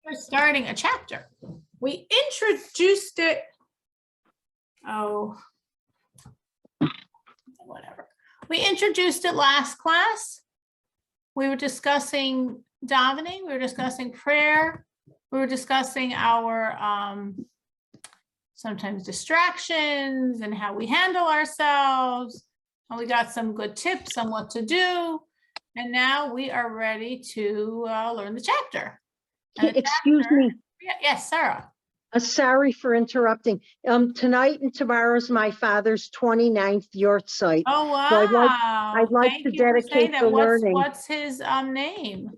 We're starting a chapter. We introduced it. Oh, whatever. We introduced it last class. We were discussing davening. We were discussing prayer. We were discussing our sometimes distractions and how we handle ourselves. And we got some good tips on what to do. And now we are ready to learn the chapter. Excuse me. Yes, Sarah. Sorry for interrupting. Tonight and tomorrow is my father's 29th yahrzeit. Oh, wow. So I'd like to dedicate the learning. What's his name?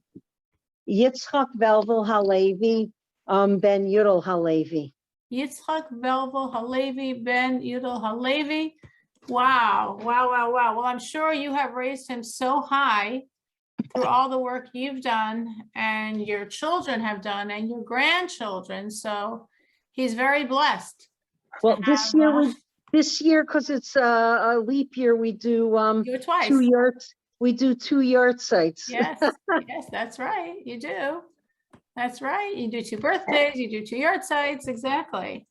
Yitzchak Velvel Halevi ben Yudel Halevi. Yitzchak Velvel Halevi ben Yudel Halevi. Wow, wow, wow, wow. Well, I'm sure you have raised him so high through all the work you've done and your children have done and your grandchildren. So he's very blessed. Well, this year, because it's a leap year, we do twice. 2 yards. We do 2 yahrzeits. Yes, yes, that's right. You do. That's right. You do 2 birthdays. You do 2 yahrzeits. Exactly.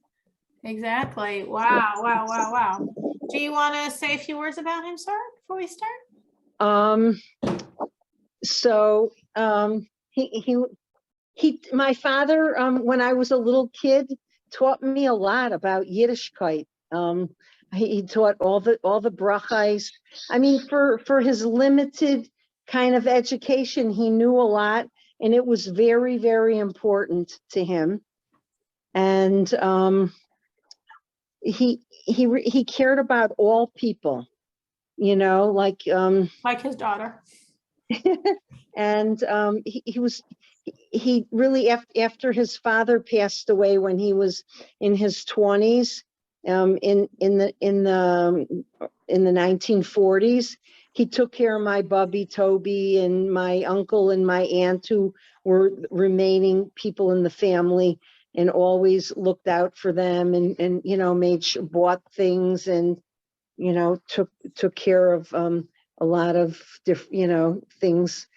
Exactly. Wow, wow, wow, wow. Do you want to say a few words about him, sir, before we start? So my father, when I was a little kid, taught me a lot about Yiddishkeit. He taught all the brachais. I mean, for his limited kind of education, he knew a lot, and it was very, very important to him. And he cared about all people, you know, like his daughter. And he really, after his father passed away when he was in his 20s, in the 1940s, he took care of my bubby Toby and my uncle and my aunt, who were remaining people in the family, and always looked out for them, and you know, bought things, and you know, took care of a lot of different, you know, things.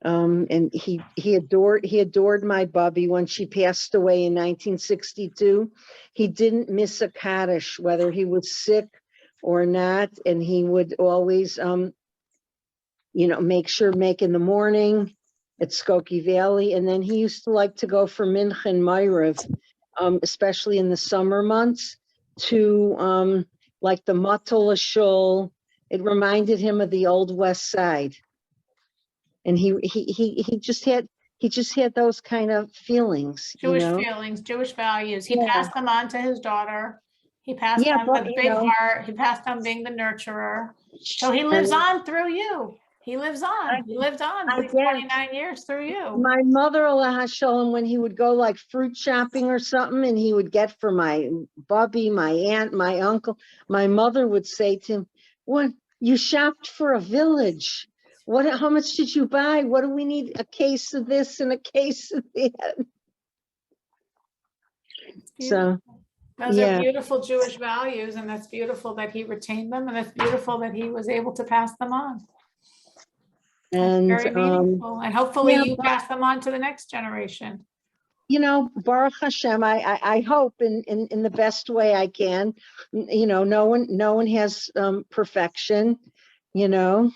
And he adored my bubby. When she passed away in 1962, he didn't miss a Kaddish, whether he was sick or not. And he would always, you know, make in the morning at Skokie Valley. And then he used to like to go for Mincha and Ma'ariv, especially in the summer months, to like the Matala Shul. It reminded him of the old West Side. And he just had those kind of feelings, Jewish you know? feelings, Jewish values. He passed them on to his daughter. He passed on the big heart. He passed on being the nurturer. So he lives on through you. He lives on. He lived on for 29 years through you. My mother, Allah Shalom, when he would go like fruit shopping or something, and he would get for my bubby, my aunt, my uncle, my mother would say to him, "What, you shopped for a village? How much did you buy? What do we need? A case of this and a case of that." So those are beautiful Jewish values, and that's beautiful that he retained them, and it's beautiful that he was able to pass them on. And very meaningful. And hopefully you pass them on to the next generation. You know, Baruch Hashem, I hope in the best way I can. You know, no one has perfection, you know.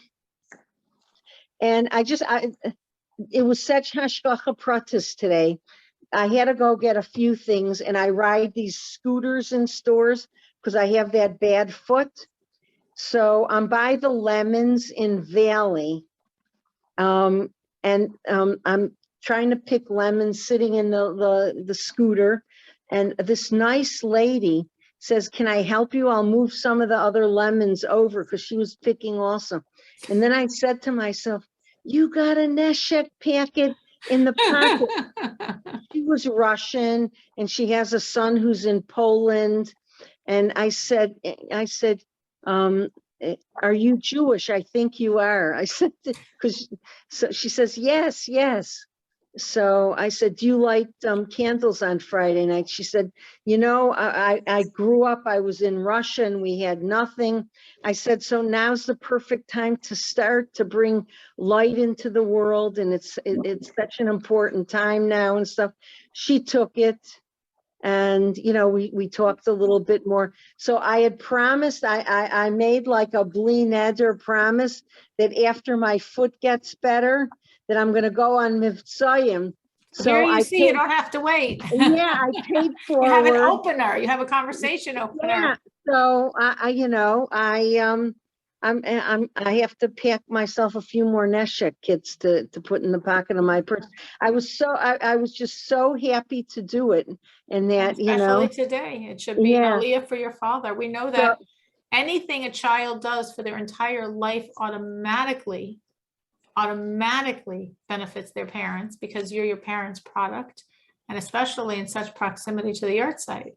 And it was such hashgacha pratis today. I had to go get a few things, and I ride these scooters in stores because I have that bad foot. So I'm by the Lemons in Valley, and I'm trying to pick lemons, sitting in the scooter, and this nice lady says, "Can I help you? I'll move some of the other lemons over," because she was picking also. And then I said to myself, "You got a neshek packet in the pocket." She was Russian, and she has a son who's in Poland. And I said, "Are you Jewish? I think you are." I said, because so she says, yes. so I said, do you light candles on Friday night? She said, I grew up, I was in Russia and we had nothing. I said, so now's the perfect time to start to bring light into the world. And it's such an important time now and stuff. She took it. And, we talked a little bit more. So I had promised, I made like a bli neder promise that after my foot gets better, that I'm going to go on Mivtsayim. Here So you I see, you paid, don't have to wait. yeah, I paid You have an forward. opener. You have a conversation opener. Yeah. So I have to pack myself a few more Neshek kits to put in the pocket of my purse. I was just so happy to do it. And that, Especially today, it should be an yeah. aliyah for your father. We know that anything a child does for their entire life automatically benefits their parents, because you're your parents' product, and especially in such proximity to the earth site.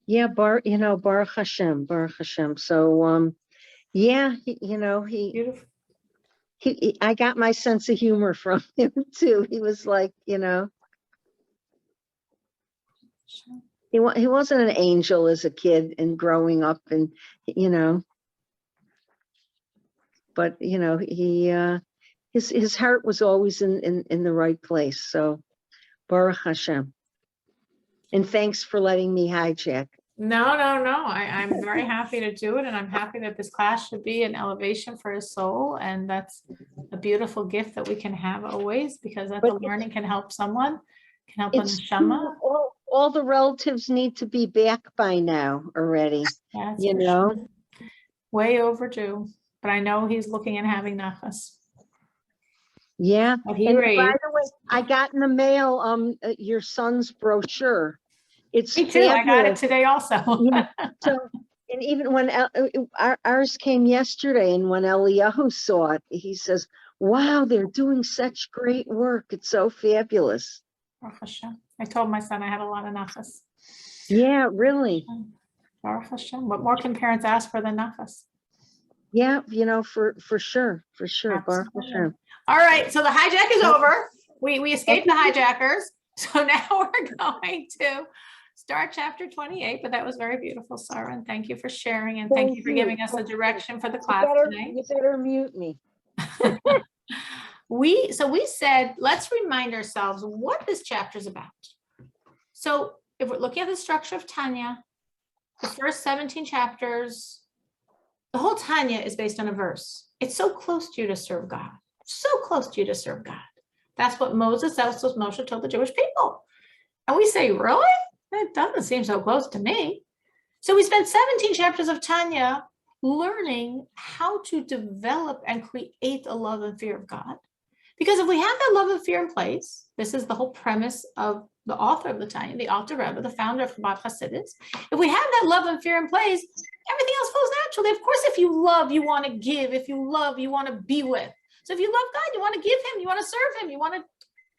Yeah, Baruch Hashem, Baruch Hashem. So, yeah, Beautiful. I got my sense of humor from him too. He was like, he wasn't an angel as a kid and growing up, and but his heart was always in the right place. So Baruch Hashem. And thanks for letting me hijack. No. I'm very happy to do it, and I'm happy that this class should be an elevation for his soul, and that's a beautiful gift that we can have always, because that the learning can help someone, can help an neshama. All the relatives need to be back by now already. That's sure. Way overdue, but I know he's looking at having nachas. Yeah. And by the way, I got in the mail your son's brochure. It's me too. Fabulous. I got it today also. Yeah. So, and even when ours came yesterday, and when Eliyahu saw it, he says, "Wow, they're doing such great work. It's so fabulous." Baruch Hashem. I told my son I had a lot of nachas. Yeah, really. Baruch Hashem. What more can parents ask for than nachas? Yeah, for sure. Baruch Hashem. All right, so the hijack is over. We escaped the hijackers. So now we're going to start chapter 28, but that was very beautiful, Sarah, and thank you for sharing, and thank you for giving us a direction for the class tonight. You better mute me. We said, let's remind ourselves what this chapter is about. So if we're looking at the structure of Tanya, the first 17 chapters, the whole Tanya is based on a verse. It's so close to you to serve God. So close to you to serve God. That's what Moshe told the Jewish people. And we say, really? It doesn't seem so close to me. So we spent 17 chapters of Tanya learning how to develop and create a love and fear of God. Because if we have that love and fear in place, this is the whole premise of the author of the Tanya, the Alter Rebbe, the founder of Chabad Hasidus. If we have that love and fear in place, everything else flows naturally. Of course, if you love, you want to give. If you love, you want to be with. So if you love God, you want to give him, you want to serve him, you want to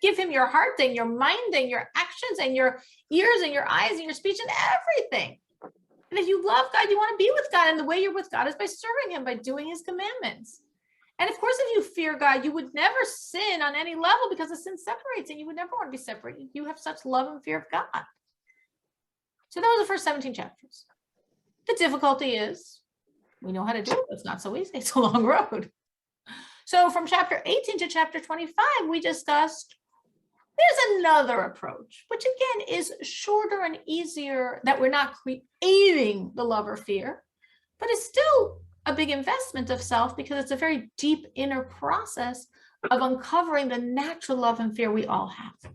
give him your heart and your mind and your actions and your ears and your eyes and your speech and everything. And if you love God, you want to be with God. And the way you're with God is by serving him, by doing his commandments. And of course, if you fear God, you would never sin on any level, because the sin separates and you would never want to be separated. You have such love and fear of God. So that was the first 17 chapters. The difficulty is we know how to do it, but it's not so easy. It's a long road. So from chapter 18 to chapter 25, we discussed there's another approach, which again is shorter and easier, that we're not creating the love or fear, but it's still a big investment of self, because it's a very deep inner process of uncovering the natural love and fear we all have.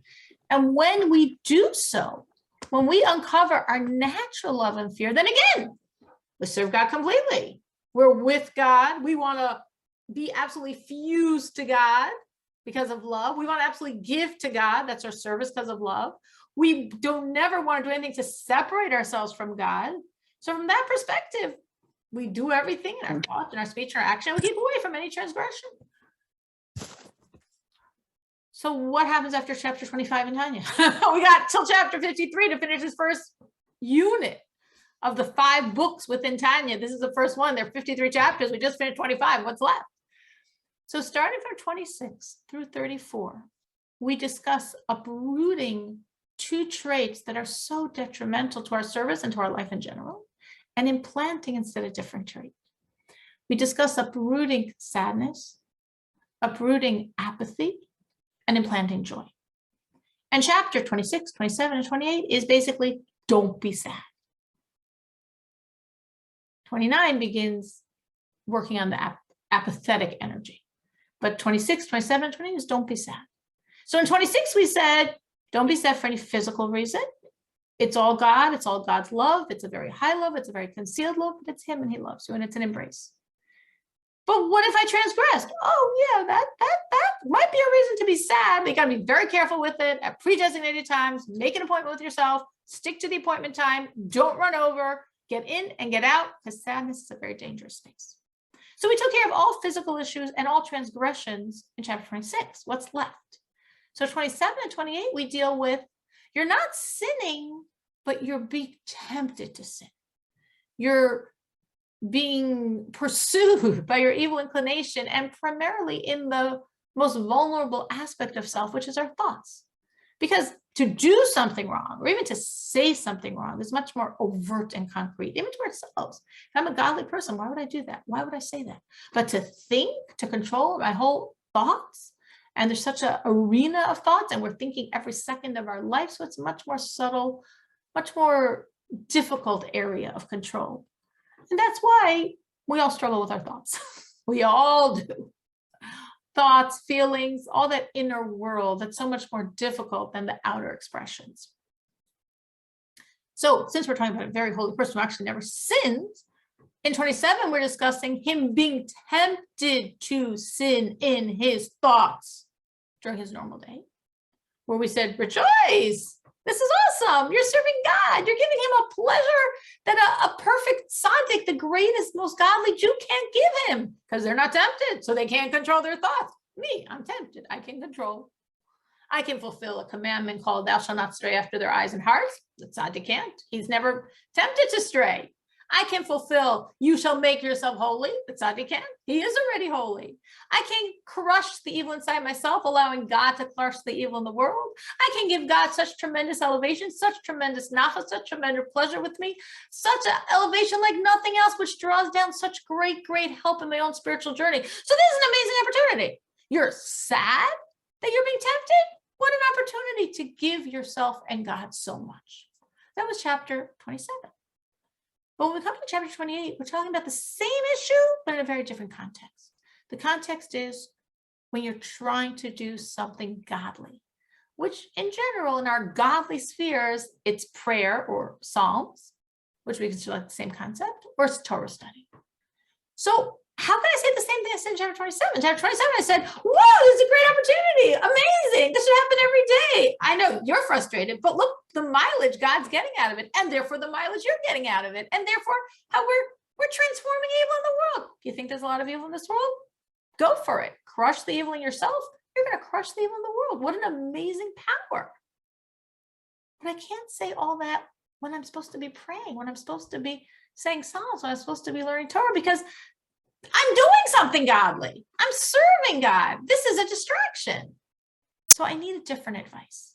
And when we do so, when we uncover our natural love and fear, then again, we serve God completely. We're with God. We want to be absolutely fused to God because of love. We want to absolutely give to God. That's our service because of love. We don't never want to do anything to separate ourselves from God. So from that perspective, we do everything in our thoughts, in our speech, and our action. We keep away from any transgression. So what happens after chapter 25 in Tanya? We got till chapter 53 to finish this first unit of the 5 books within Tanya. This is the first one. There are 53 chapters. We just finished 25. What's left? So starting from 26 through 34, we discuss uprooting 2 traits that are so detrimental to our service and to our life in general, and implanting instead a different trait. We discuss uprooting sadness, uprooting apathy, and implanting joy. And chapter 26, 27, and 28 is basically don't be sad. 29 begins working on the apathetic energy. But 26, 27, and 28 is don't be sad. So in 26, we said, don't be sad for any physical reason. It's all God. It's all God's love. It's a very high love. It's a very concealed love, but it's him and he loves you and it's an embrace. But what if I transgressed? Oh yeah, that might be a reason to be sad. But you gotta be very careful with it at pre-designated times. Make an appointment with yourself. Stick to the appointment time. Don't run over. Get in and get out, because sadness is a very dangerous space. So we took care of all physical issues and all transgressions in chapter 26. What's left? So 27 and 28, we deal with, you're not sinning, but you're being tempted to sin. You're being pursued by your evil inclination, and primarily in the most vulnerable aspect of self, which is our thoughts. Because to do something wrong, or even to say something wrong, is much more overt and concrete, even to ourselves. If I'm a godly person, why would I do that? Why would I say that? But to think, to control my whole thoughts, and there's such an arena of thoughts, and we're thinking every second of our life, so it's much more subtle, much more difficult area of control. And that's why we all struggle with our thoughts. We all do. Thoughts, feelings, all that inner world, that's so much more difficult than the outer expressions. So since we're talking about a very holy person who actually never sins, in 27, we're discussing him being tempted to sin in his thoughts during his normal day, where we said, rejoice. This is awesome. You're serving God. You're giving him a pleasure that a perfect tzaddik, the greatest, most godly Jew, can't give him, because they're not tempted, so they can't control their thoughts. Me, I'm tempted. I can control. I can fulfill a commandment called thou shalt not stray after their eyes and hearts. The tzaddik can't. He's never tempted to stray. I can fulfill, you shall make yourself holy. The tzaddik can't. He is already holy. I can crush the evil inside myself, allowing God to crush the evil in the world. I can give God such tremendous elevation, such tremendous nachas, such tremendous pleasure with me, such an elevation like nothing else, which draws down such great, great help in my own spiritual journey. So this is an amazing opportunity. You're sad that you're being tempted? What an opportunity to give yourself and God so much. That was chapter 27. But when we come to chapter 28, we're talking about the same issue, but in a very different context. The context is when you're trying to do something godly, which in general, in our godly spheres, it's prayer or Psalms, which we consider like the same concept, or it's Torah study. So how can I say the same thing I said in chapter 27? Chapter 27, I said, whoa, this is a great opportunity. Amazing. This should happen every day. I know you're frustrated, but look, the mileage God's getting out of it, and therefore the mileage you're getting out of it, and therefore how we're transforming evil in the world. If you think there's a lot of evil in this world, go for it. Crush the evil in yourself. You're going to crush the evil in the world. What an amazing power. But I can't say all that when I'm supposed to be praying, when I'm supposed to be saying Psalms, when I'm supposed to be learning Torah, because I'm doing something godly. I'm serving God. This is a distraction. So I need a different advice.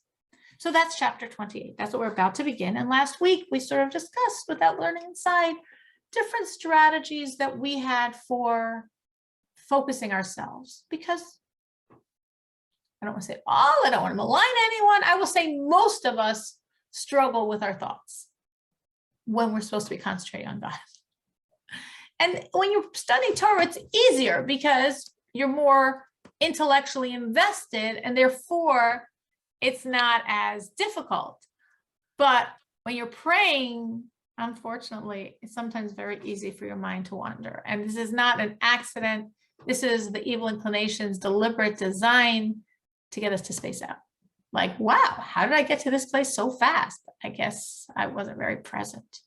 So that's chapter 28. That's what we're about to begin. And last week, we sort of discussed, without learning inside, different strategies that we had for focusing ourselves. Because I don't want to say all, I don't want to malign anyone. I will say most of us struggle with our thoughts when we're supposed to be concentrating on God. And when you're studying Torah, it's easier because you're more intellectually invested, and therefore it's not as difficult. But when you're praying, unfortunately, it's sometimes very easy for your mind to wander. And this is not an accident. This is the evil inclination's deliberate design to get us to space out. Like, wow, how did I get to this place so fast? I guess I wasn't very present.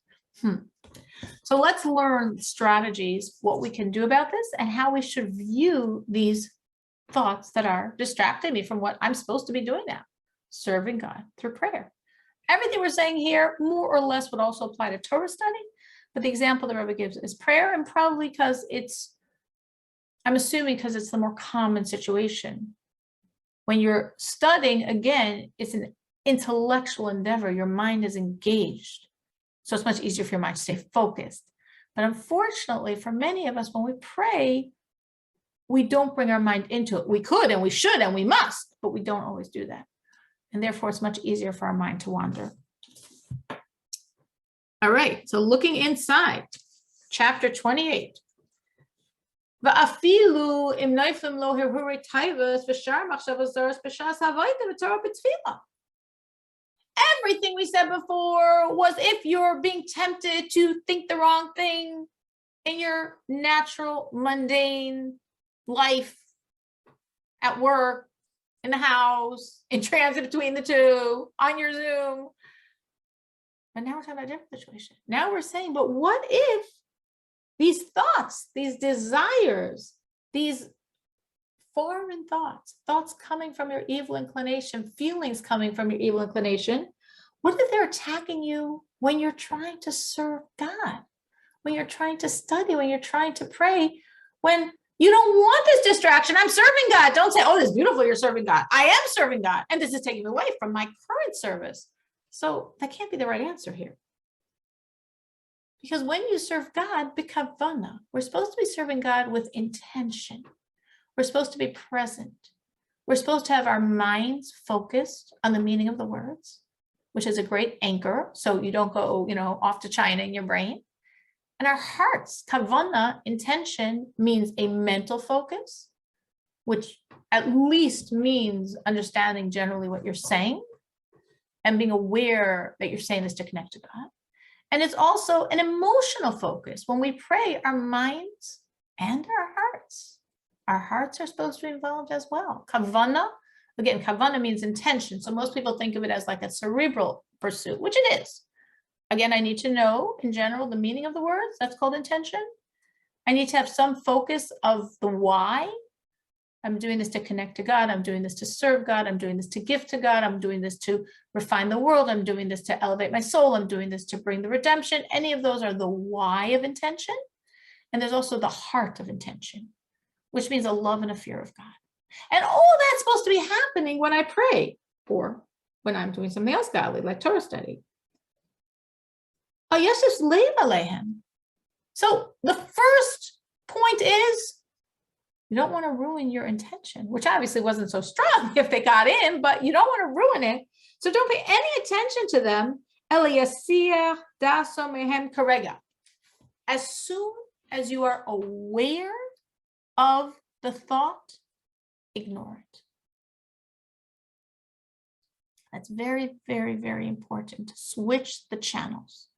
So let's learn strategies, what we can do about this, and how we should view these thoughts that are distracting me from what I'm supposed to be doing now, serving God through prayer. Everything we're saying here more or less would also apply to Torah study, but the example the Rebbe gives is prayer, and probably because I'm assuming because it's the more common situation When you're studying, again, it's an intellectual endeavor. Your mind is engaged. So it's much easier for your mind to stay focused. But unfortunately, for many of us, when we pray, we don't bring our mind into it. We could and we should and we must, but we don't always do that. And therefore, it's much easier for our mind to wander. All right, so looking inside, chapter 28. Everything we said before was if you're being tempted to think the wrong thing in your natural, mundane life, at work, in the house, in transit between the two, on your Zoom. But now we're talking about a different situation. Now we're saying, but what if these thoughts, these desires, these foreign thoughts coming from your evil inclination, feelings coming from your evil inclination, what if they're attacking you when you're trying to serve God, when you're trying to study, when you're trying to pray, when you don't want this distraction? I'm serving God. Don't say, oh, this is beautiful, you're serving God. I am serving God, and this is taking me away from my current service. So that can't be the right answer here. Because when you serve God, b'kavana, we're supposed to be serving God with intention. We're supposed to be present. We're supposed to have our minds focused on the meaning of the words, which is a great anchor, so you don't go, off to China in your brain. And our hearts, kavana, intention, means a mental focus, which at least means understanding generally what you're saying and being aware that you're saying this to connect to God. And it's also an emotional focus. When we pray, our minds and our hearts are supposed to be involved as well. Kavana, again, kavana means intention. So most people think of it as like a cerebral pursuit, which it is. Again, I need to know in general the meaning of the words. That's called intention. I need to have some focus of the why. I'm doing this to connect to God. I'm doing this to serve God. I'm doing this to give to God. I'm doing this to refine the world. I'm doing this to elevate my soul. I'm doing this to bring the redemption. Any of those are the why of intention. And there's also the heart of intention, which means a love and a fear of God. And all that's supposed to be happening when I pray or when I'm doing something else godly, like Torah study. So the first point is, you don't want to ruin your intention, which obviously wasn't so strong if they got in, but you don't want to ruin it. So don't pay any attention to them. As soon as you are aware of the thought, ignore it. That's very, very, very important to switch the channels.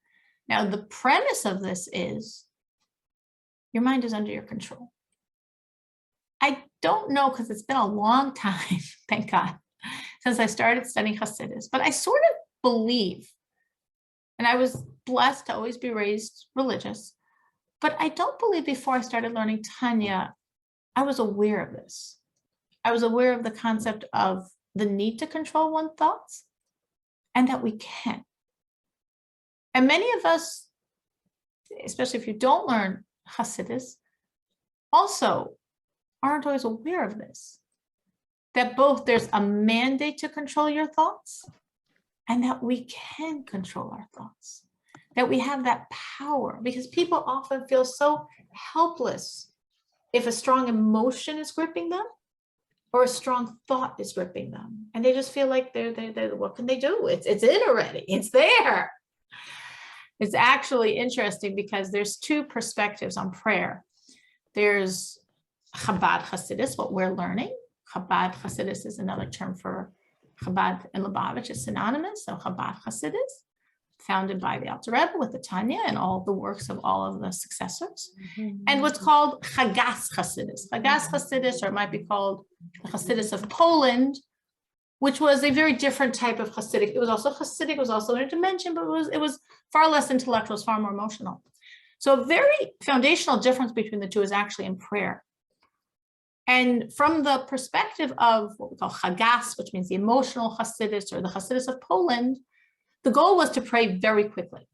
Now, the premise of this is your mind is under your control. I don't know, because it's been a long time, thank God, since I started studying Hasidus, but I sort of believe, and I was blessed to always be raised religious, but I don't believe before I started learning Tanya, I was aware of this. I was aware of the concept of the need to control one's thoughts and that we can. And many of us, especially if you don't learn Hasidus, also aren't always aware of this, that both there's a mandate to control your thoughts and that we can control our thoughts, that we have that power, because people often feel so helpless if a strong emotion is gripping them or a strong thought is gripping them. And they just feel like they're what can they do? It's in already, it's there. It's actually interesting because there's two perspectives on prayer. There's Chabad Hasidus, what we're learning. Chabad Hasidus is another term for Chabad and Lubavitch. It's synonymous. So Chabad Hasidus, founded by the Alter Rebbe with the Tanya and all the works of all of the successors. And what's called Chagas Hasidus. Chagas Hasidus, or it might be called the Hasidus of Poland, which was a very different type of Hasidic. It was also Hasidic, it was also in a dimension, but it was far less intellectual, it was far more emotional. So a very foundational difference between the two is actually in prayer. And from the perspective of what we call Chagas, which means the emotional Hasidus or the Hasidus of Poland, the goal was to pray very quickly.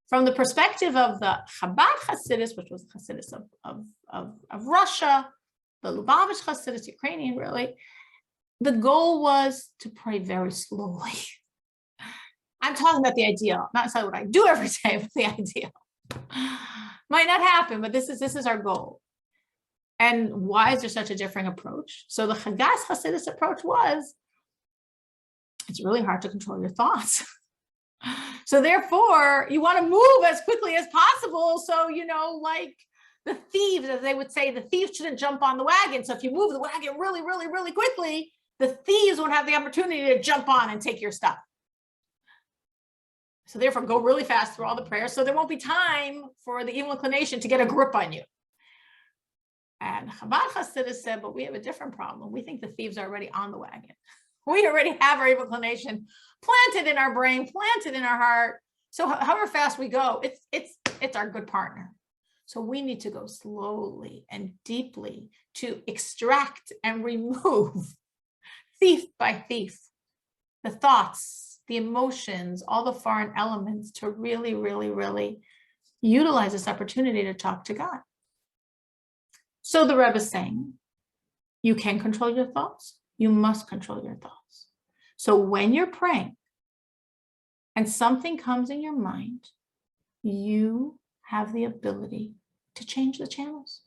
From the perspective of the Chabad Hasidus, which was the Hasidus of Russia, the Lubavitch Hasidus, Ukrainian really, the goal was to pray very slowly. I'm talking about the ideal, not what I do every day, but the ideal. Might not happen, but this is our goal. And why is there such a differing approach? So the Chagas Hasidus approach was, it's really hard to control your thoughts. So therefore, you want to move as quickly as possible. So, like the thieves, as they would say, the thieves shouldn't jump on the wagon. So if you move the wagon really, really, really quickly, the thieves won't have the opportunity to jump on and take your stuff. So therefore, go really fast through all the prayers. So there won't be time for the evil inclination to get a grip on you. And Chabad Hasidus said, but we have a different problem. We think the thieves are already on the wagon. We already have our evil inclination planted in our brain, planted in our heart. So however fast we go, it's our good partner. So we need to go slowly and deeply to extract and remove thief by thief, the thoughts, the emotions, all the foreign elements, to really, really, really utilize this opportunity to talk to God. So the Rebbe is saying, you can control your thoughts. You must control your thoughts. So when you're praying and something comes in your mind, you have the ability to change the channels.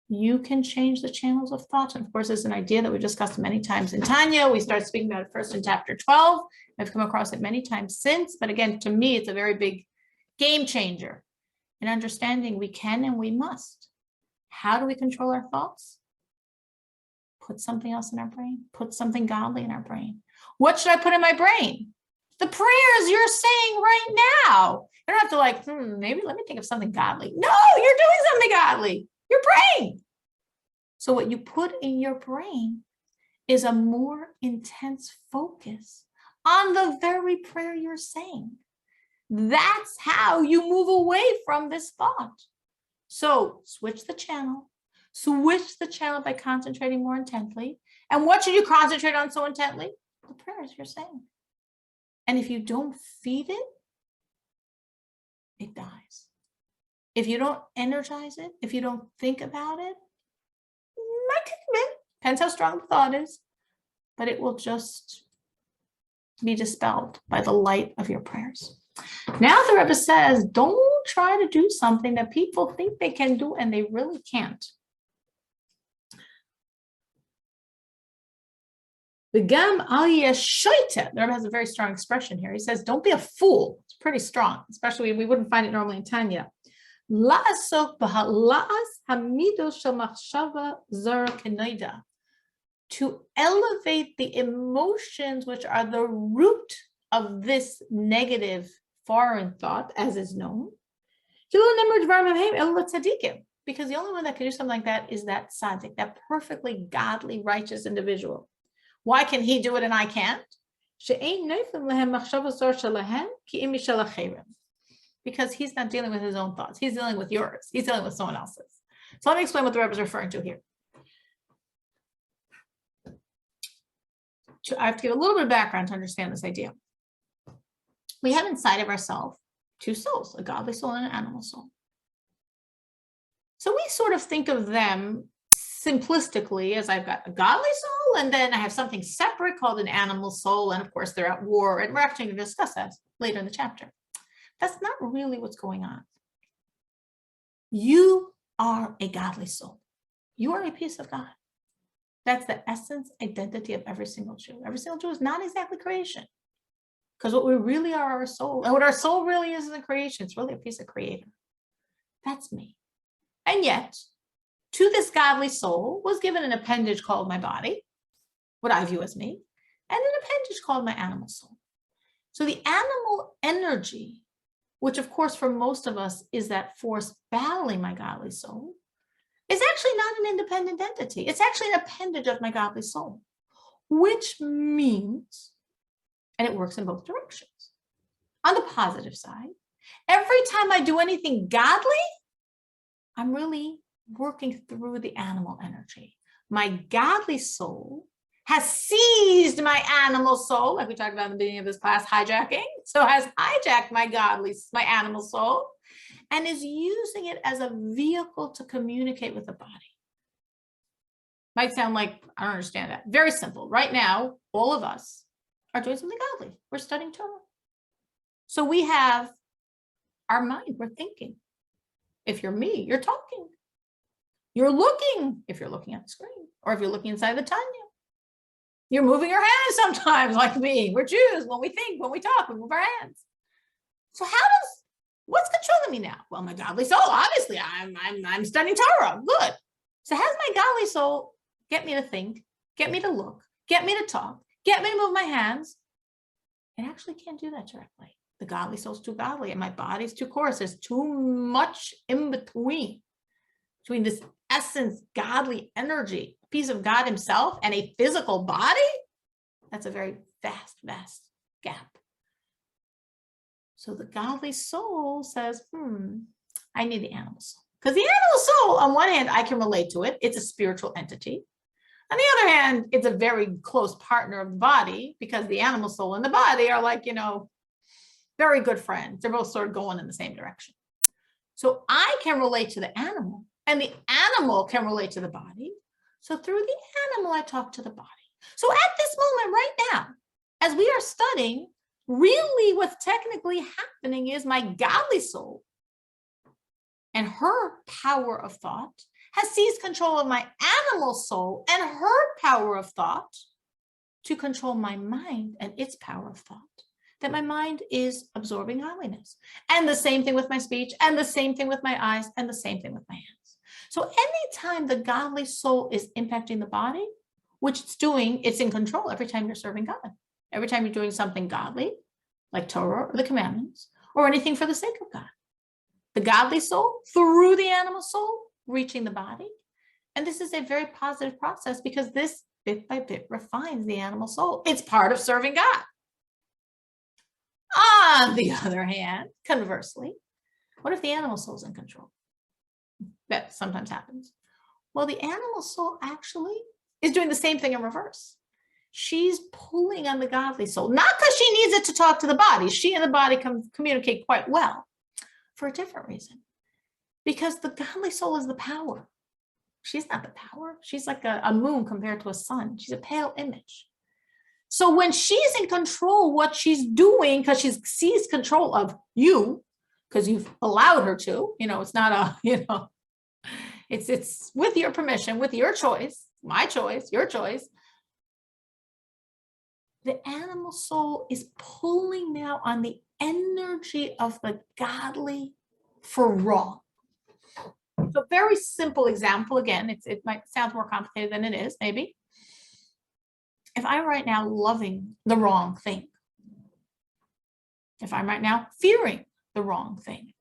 You can change the channels of thought. And of course, it's an idea that we discussed many times in Tanya. We started speaking about it first in chapter 12. I've come across it many times since. But again, to me, it's a very big game changer in understanding we can and we must. How do we control our thoughts? Put something else in our brain. Put something godly in our brain. What should I put in my brain? The prayers you're saying right now. You don't have to maybe let me think of something godly. No, you're doing something godly. You're praying. So what you put in your brain is a more intense focus on the very prayer you're saying. That's how you move away from this thought. So switch the channel. Switch the channel by concentrating more intently. And what should you concentrate on so intently? The prayers you're saying. And if you don't feed it, it dies. If you don't energize it, if you don't think about it, might take a bit. Depends how strong the thought is. But it will just be dispelled by the light of your prayers. Now the Rebbe says, don't try to do something that people think they can do and they really can't. The Gam Aliyah Shoita, the Rebbe has a very strong expression here. He says, don't be a fool. It's pretty strong, especially we wouldn't find it normally in Tanya. To elevate the emotions which are the root of this negative foreign thought, as is known. Because the only one that can do something like that is that tzaddik, that perfectly godly, righteous individual. Why can he do it and I can't? Because he's not dealing with his own thoughts. He's dealing with yours. He's dealing with someone else's. So let me explain what the Rebbe is referring to here. I have to give a little bit of background to understand this idea. We have inside of ourselves two souls, a godly soul and an animal soul. So we sort of think of them simplistically as I've got a godly soul, and then I have something separate called an animal soul, and of course they're at war, and we're actually going to discuss that later in the chapter. That's not really what's going on. You are a godly soul. You are a piece of God. That's the essence, identity of every single Jew. Every single Jew is not exactly creation. Because what we really are our soul, and what our soul really is a creation, it's really a piece of creator. That's me. And yet, to this godly soul was given an appendage called my body, what I view as me, and an appendage called my animal soul. So the animal energy, which of course for most of us is that force battling my godly soul, is actually not an independent entity. It's actually an appendage of my godly soul, which means, and it works in both directions. On the positive side, every time I do anything godly, I'm really working through the animal energy. My godly soul has seized my animal soul, like we talked about in the beginning of this class, hijacking. So has hijacked my animal soul, and is using it as a vehicle to communicate with the body. Might sound like, I don't understand that. Very simple. Right now, all of us are doing something godly. We're studying Torah. So we have our mind, we're thinking. If you're me, you're talking. You're looking, if you're looking at the screen, or if you're looking inside the Tanya. You're moving your hands sometimes, like me. We're Jews. When we think, when we talk, we move our hands. So what's controlling me now? Well, my godly soul, obviously, I'm studying Torah. Good. So how's my godly soul get me to think, get me to look, get me to talk, get me to move my hands? It actually can't do that directly. The godly soul's too godly and my body's too coarse. There's too much in between this essence, godly energy, a piece of God himself, and a physical body. That's a very vast, vast gap. So the godly soul says, I need the animal soul. Because the animal soul, on one hand, I can relate to it. It's a spiritual entity. On the other hand, it's a very close partner of the body, because the animal soul and the body are like, very good friends. They're both sort of going in the same direction. So I can relate to the animal, and the animal can relate to the body. So through the animal, I talk to the body. So at this moment right now, as we are studying, really what's technically happening is my godly soul and her power of thought has seized control of my animal soul and her power of thought to control my mind and its power of thought. That my mind is absorbing godliness. And the same thing with my speech, and the same thing with my eyes, and the same thing with my hands. So anytime the godly soul is impacting the body, which it's doing, it's in control every time you're serving God. Every time you're doing something godly, like Torah or the commandments, or anything for the sake of God. The godly soul, through the animal soul, reaching the body. And this is a very positive process, because this bit by bit refines the animal soul. It's part of serving God. On the other hand, conversely, what if the animal soul is in control? That sometimes happens. Well, the animal soul actually is doing the same thing in reverse. She's pulling on the godly soul, not because she needs it to talk to the body. She and the body can communicate quite well for a different reason. Because the godly soul is the power. She's not the power. She's like a moon compared to a sun. She's a pale image. So when she's in control, what she's doing, because she's seized control of you, because you've allowed her to, it's not it's with your permission, with your choice, my choice, your choice. The animal soul is pulling now on the energy of the godly for wrong. So very simple example. Again, it might sound more complicated than it is, maybe. If I'm right now loving the wrong thing, if I'm right now fearing the wrong thing,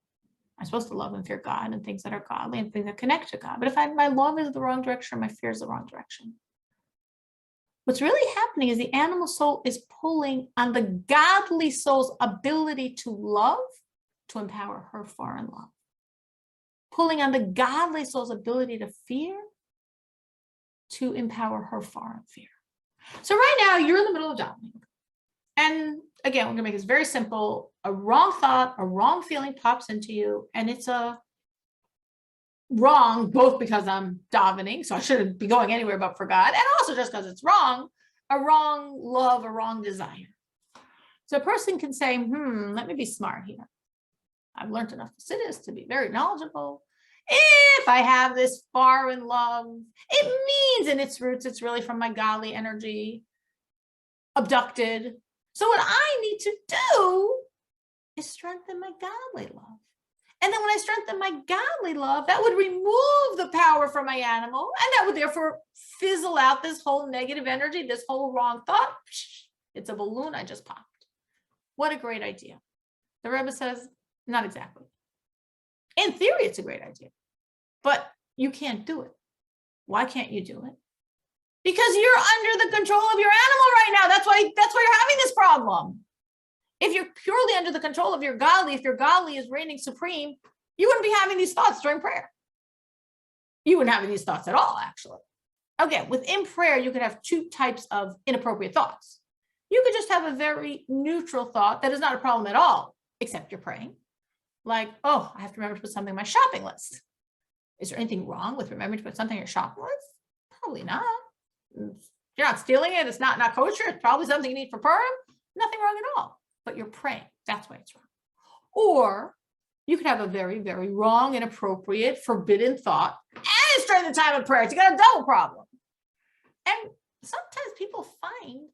I'm supposed to love and fear God and things that are godly and things that connect to God. But if my love is the wrong direction, my fear is the wrong direction. What's really happening is the animal soul is pulling on the godly soul's ability to love, to empower her foreign love. Pulling on the godly soul's ability to fear, to empower her foreign fear. So right now you're in the middle of davening. And again, we're gonna make this very simple. A wrong thought, a wrong feeling pops into you, and it's a wrong, both because I'm davening, so I shouldn't be going anywhere but for God, and also just because it's wrong, a wrong love, a wrong desire. So a person can say, let me be smart here. I've learned enough Hasidus to be very knowledgeable. If I have this foreign love, it means in its roots, it's really from my godly energy, abducted. So what I need to do is strengthen my godly love. And then when I strengthen my godly love, that would remove the power from my animal, and that would therefore fizzle out this whole negative energy, this whole wrong thought. It's a balloon I just popped. What a great idea. The Rebbe says, not exactly. In theory, it's a great idea, but you can't do it. Why can't you do it? Because you're under the control of your animal right now. That's why you're having this problem. If you're purely under the control of your godly, if your godly is reigning supreme, you wouldn't be having these thoughts during prayer. You wouldn't have these thoughts at all, actually. Okay, within prayer, you could have two types of inappropriate thoughts. You could just have a very neutral thought that is not a problem at all, except you're praying. Like, oh, I have to remember to put something on my shopping list. Is there anything wrong with remembering to put something on your shopping list? Probably not. You're not stealing it. It's not kosher. It's probably something you need for Purim. Nothing wrong at all. But you're praying. That's why it's wrong. Or you could have a very, very wrong, inappropriate, forbidden thought. And it's during the time of prayer. You got a double problem. And sometimes people find,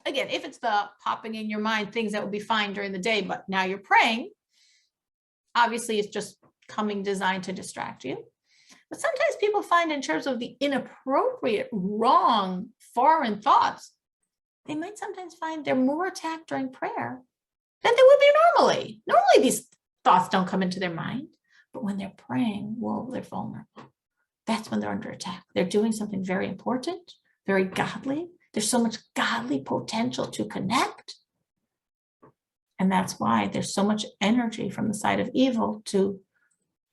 again, if it's the popping in your mind, things that would be fine during the day, but now you're praying, obviously it's just coming designed to distract you. But sometimes people find in terms of the inappropriate, wrong, foreign thoughts, they might sometimes find they're more attacked during prayer than they would be normally. Normally these thoughts don't come into their mind, but when they're praying, whoa, they're vulnerable. That's when they're under attack. They're doing something very important, very godly. There's so much godly potential to connect. And that's why there's so much energy from the side of evil to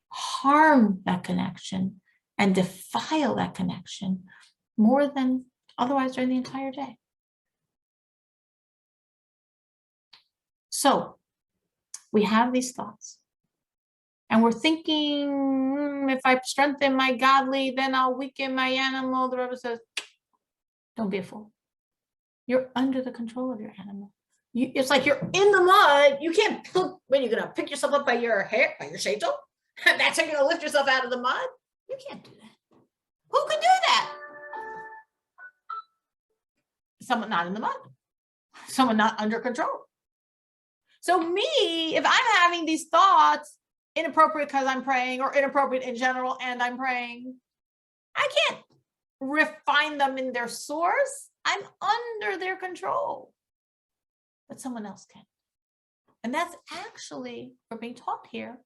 harm that connection and defile that connection more than otherwise during the entire day. So we have these thoughts and we're thinking, if I strengthen my godly, then I'll weaken my animal. The Rebbe says, don't be a fool. You're under the control of your animal. It's like you're in the mud. You can't, when you're going to pick yourself up by your hair, by your shaitel. That's how you're going to lift yourself out of the mud. You can't do that. Who can do that? Someone not in the mud. Someone not under control. So me, if I'm having these thoughts, inappropriate because I'm praying or inappropriate in general and I'm praying, I can't refine them in their source. I'm under their control. But someone else can. And that's actually, we're being taught here,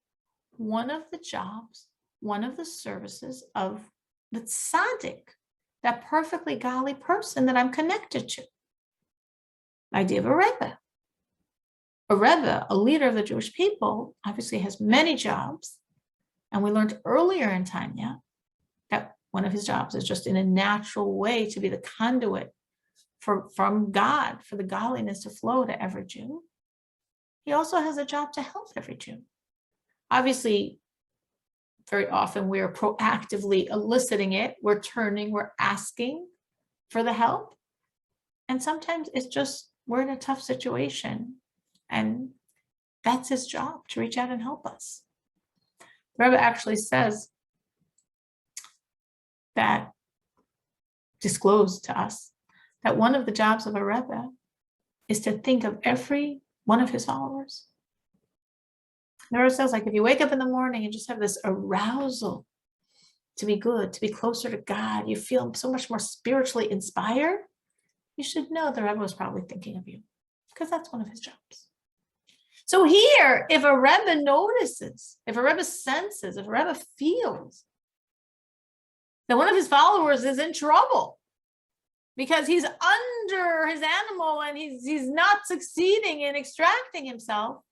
one of the jobs, one of the services of the tzaddik, that perfectly godly person that I'm connected to. The idea of a rebbe. A rebbe, a leader of the Jewish people, obviously has many jobs. And we learned earlier in Tanya that one of his jobs is just in a natural way to be the conduit from God, for the godliness to flow to every Jew. He also has a job to help every Jew. Obviously, very often we're proactively eliciting it. We're turning, we're asking for the help. And sometimes it's just, we're in a tough situation. And that's his job, to reach out and help us. The Rebbe actually says that, disclosed to us, that one of the jobs of a Rebbe is to think of every one of his followers. The Rebbe says, like, if you wake up in the morning and just have this arousal to be good, to be closer to God, you feel so much more spiritually inspired, you should know the Rebbe was probably thinking of you, because that's one of his jobs. So here, if a Rebbe notices, if a Rebbe senses, if a Rebbe feels that one of his followers is in trouble because he's under his animal and he's not succeeding in extracting himself,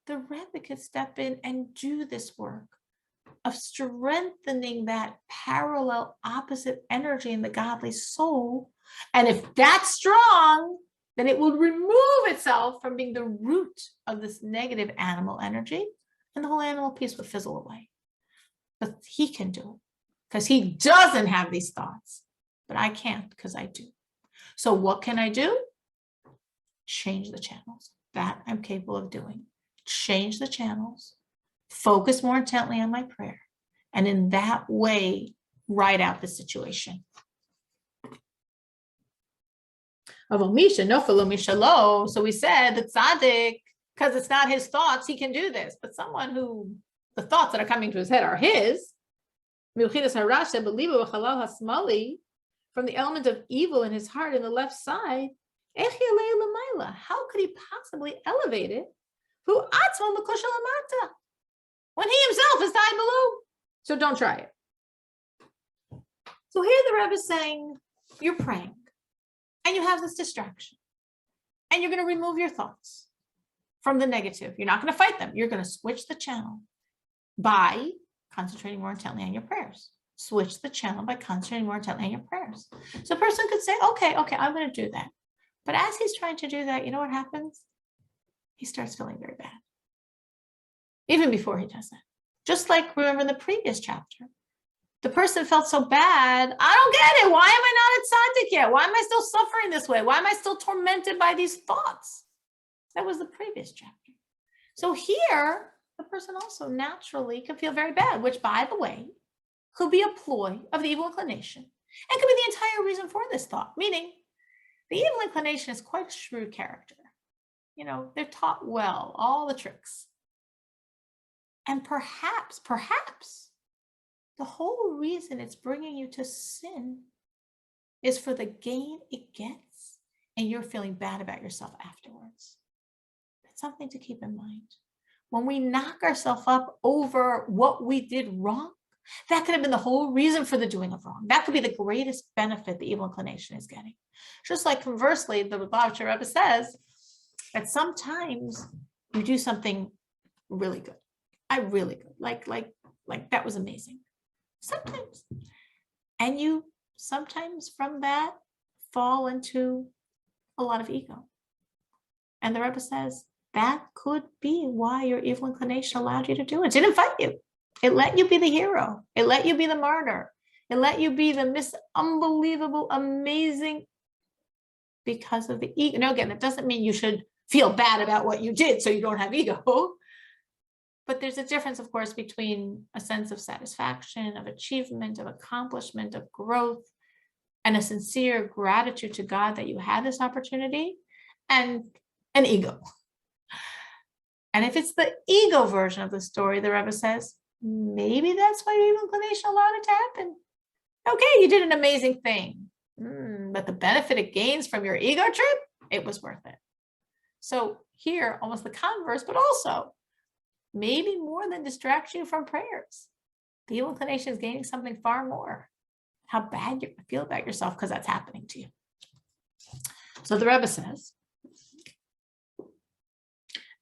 the Rebbe could step in and do this work of strengthening that parallel opposite energy in the godly soul. And if that's strong, then it will remove itself from being the root of this negative animal energy, and the whole animal piece will fizzle away. But he can do it because he doesn't have these thoughts, but I can't because I do. So what can I do? Change the channels. That I'm capable of doing. Change the channels, focus more intently on my prayer, and in that way, ride out the situation. So we said the tzaddik, because it's not his thoughts, he can do this. But someone who the thoughts that are coming to his head are his, from the element of evil in his heart in the left side, how could he possibly elevate it when he himself is tied below? So don't try it. So here the Rebbe is saying, you're praying. And you have this distraction. And you're going to remove your thoughts from the negative. You're not going to fight them. You're going to switch the channel by concentrating more intently on your prayers. Switch the channel by concentrating more intently on your prayers. So a person could say, okay, I'm going to do that. But as he's trying to do that, you know what happens? He starts feeling very bad. Even before he does that. Just like, remember in the previous chapter, the person felt so bad. I don't get it. Why am I not at tzaddik yet? Why am I still suffering this way? Why am I still tormented by these thoughts? That was the previous chapter. So here, the person also naturally can feel very bad, which, by the way, could be a ploy of the evil inclination and could be the entire reason for this thought, meaning the evil inclination is quite a shrewd character. You know, they're taught well, all the tricks. And perhaps, the whole reason it's bringing you to sin is for the gain it gets, and you're feeling bad about yourself afterwards. That's something to keep in mind. When we knock ourselves up over what we did wrong, that could have been the whole reason for the doing of wrong. That could be the greatest benefit the evil inclination is getting. Just like conversely, the Lubavitcher Rebbe says that sometimes you do something really good. Really good. Like that was amazing. Sometimes. And you sometimes from that fall into a lot of ego. And the Rebbe says that could be why your evil inclination allowed you to do it. It didn't fight you. It let you be the hero. It let you be the martyr. It let you be the unbelievable, amazing, because of the ego. Now, again, that doesn't mean you should feel bad about what you did so you don't have ego. But there's a difference, of course, between a sense of satisfaction, of achievement, of accomplishment, of growth, and a sincere gratitude to God that you had this opportunity, and an ego. And if it's the ego version of the story, the Rebbe says, maybe that's why your evil inclination allowed it to happen. Okay, you did an amazing thing, but the benefit it gains from your ego trip, it was worth it. So here, almost the converse, but also maybe more than distract you from prayers. The evil inclination is gaining something far more. How bad you feel about yourself because that's happening to you. So the Rebbe says,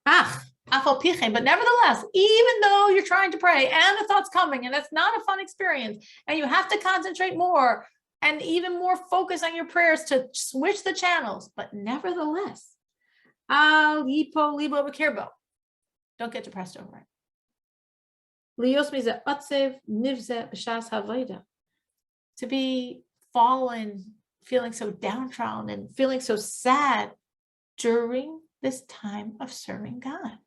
but nevertheless, even though you're trying to pray and the thought's coming and it's not a fun experience and you have to concentrate more and even more focus on your prayers to switch the channels, but nevertheless, don't get depressed over it. To be fallen, feeling so downtrodden and feeling so sad during this time of serving God.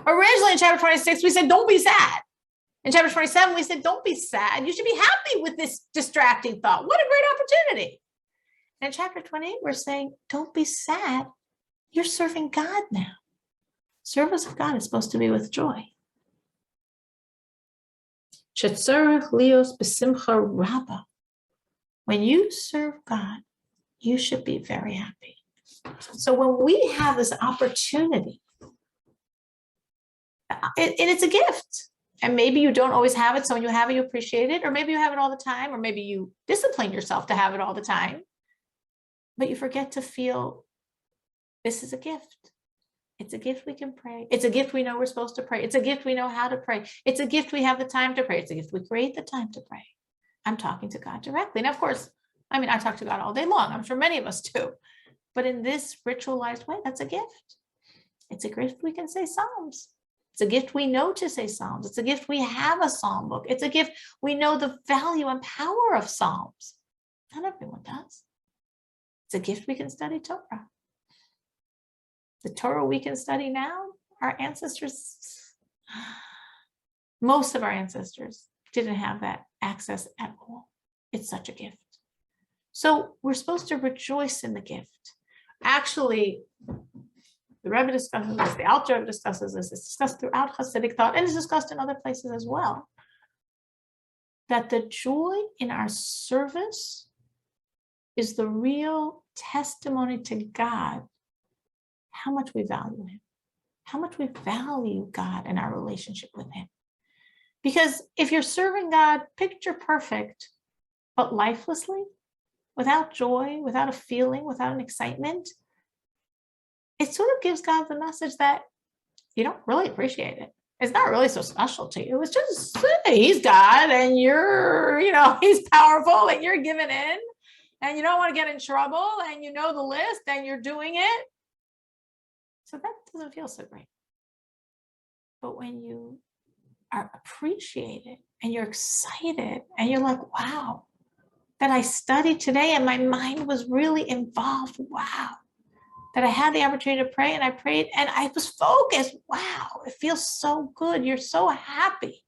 Originally in chapter 26, we said, don't be sad. In chapter 27, we said, don't be sad. You should be happy with this distracting thought. What a great opportunity. And in chapter 28, we're saying, don't be sad. You're serving God now. Service of God is supposed to be with joy. When you serve God, you should be very happy. So when we have this opportunity, and it's a gift, and maybe you don't always have it, so when you have it, you appreciate it, or maybe you have it all the time, or maybe you discipline yourself to have it all the time, but you forget to feel this is a gift. It's a gift we can pray. It's a gift we know we're supposed to pray. It's a gift we know how to pray. It's a gift we have the time to pray. It's a gift we create the time to pray. I'm talking to God directly. And of course, I talk to God all day long. I'm sure many of us do. But in this ritualized way, that's a gift. It's a gift we can say Psalms. It's a gift we know to say Psalms. It's a gift we have a Psalm book. It's a gift we know the value and power of Psalms. Not everyone does. It's a gift we can study Torah. The Torah we can study now, our ancestors, most of our ancestors didn't have that access at all. It's such a gift. So we're supposed to rejoice in the gift. Actually, the Rebbe discusses this, the Alter Rebbe discusses this, it's discussed throughout Hasidic thought, and it's discussed in other places as well, that the joy in our service is the real testimony to God, how much we value him, how much we value God and our relationship with him. Because if you're serving God picture perfect, but lifelessly, without joy, without a feeling, without an excitement, it sort of gives God the message that you don't really appreciate it. It's not really so special to you. It's just, he's God and you're, he's powerful and you're giving in and you don't want to get in trouble and you know the list and you're doing it. So that doesn't feel so great. But when you are appreciated and you're excited and you're like, wow, that I studied today and my mind was really involved. Wow. That I had the opportunity to pray and I prayed and I was focused. Wow. It feels so good. You're so happy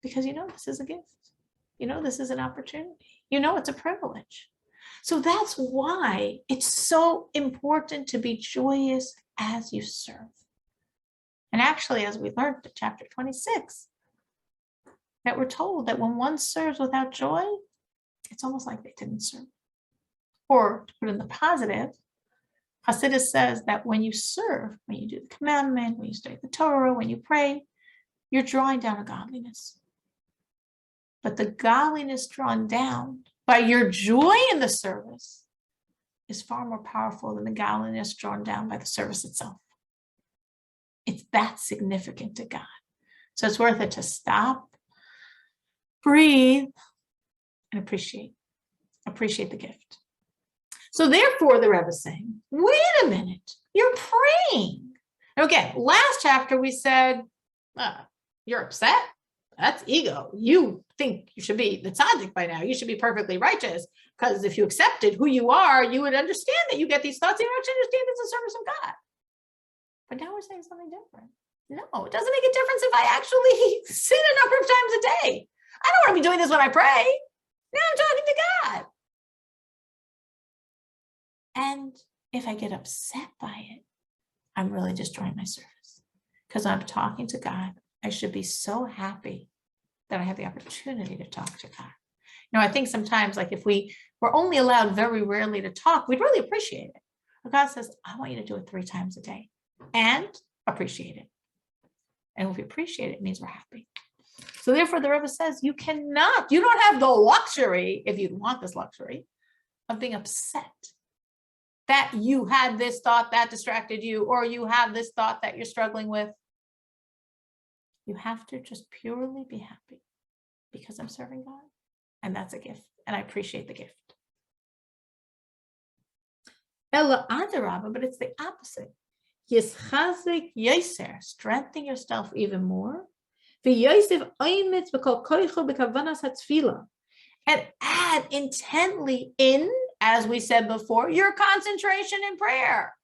because you know this is a gift. You know this is an opportunity. You know it's a privilege. So that's why it's so important to be joyous as you serve. And actually, as we learned in chapter 26, that we're told that when one serves without joy, it's almost like they didn't serve. Or to put in the positive, Hasidus says that when you serve, when you do the commandment, when you study the Torah, when you pray, you're drawing down a godliness. But the godliness drawn down by your joy in the service is far more powerful than the godliness drawn down by the service itself. It's that significant to God. So it's worth it to stop, breathe, and appreciate the gift. So therefore, the Rebbe is saying, wait a minute, you're praying. Now again, last chapter we said, you're upset. That's ego. You think you should be the tzaddik by now. You should be perfectly righteous because if you accepted who you are, you would understand that you get these thoughts. You don't understand it's a service of God. But now we're saying something different. No, it doesn't make a difference if I actually sin a number of times a day. I don't want to be doing this when I pray. Now I'm talking to God. And if I get upset by it, I'm really destroying my service. Because I'm talking to God. I should be so happy that I have the opportunity to talk to God. You know, I think sometimes, like if we were only allowed very rarely to talk, we'd really appreciate it. But God says, I want you to do it 3 times a day and appreciate it. And if we appreciate it, it means we're happy. So therefore, the Rebbe says, you don't have the luxury, if you want this luxury, of being upset that you had this thought that distracted you, or you have this thought that you're struggling with. You have to just purely be happy because I'm serving God. And that's a gift. And I appreciate the gift. Ella adarabba, but it's the opposite. Yischazik yoser, strengthen yourself even more. V'yosef oimitz b'kol koicho b'kavanas hatzfila, and add intently in, as we said before, your concentration in prayer.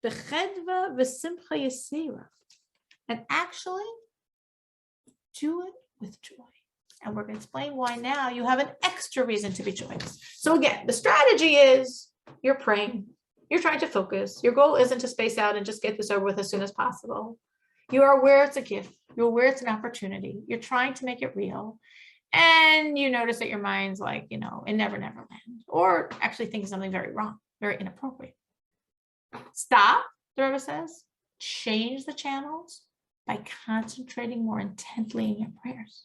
B'chedva v'simcha yisira, and actually do it with joy. And we're going to explain why now you have an extra reason to be joyous. So again, the strategy is you're praying. You're trying to focus. Your goal isn't to space out and just get this over with as soon as possible. You are aware it's a gift. You're aware it's an opportunity. You're trying to make it real. And you notice that your mind's like, in Never Never Land, or actually thinking something very wrong, very inappropriate. Stop, the Rebbe says. Change the channels by concentrating more intently in your prayers.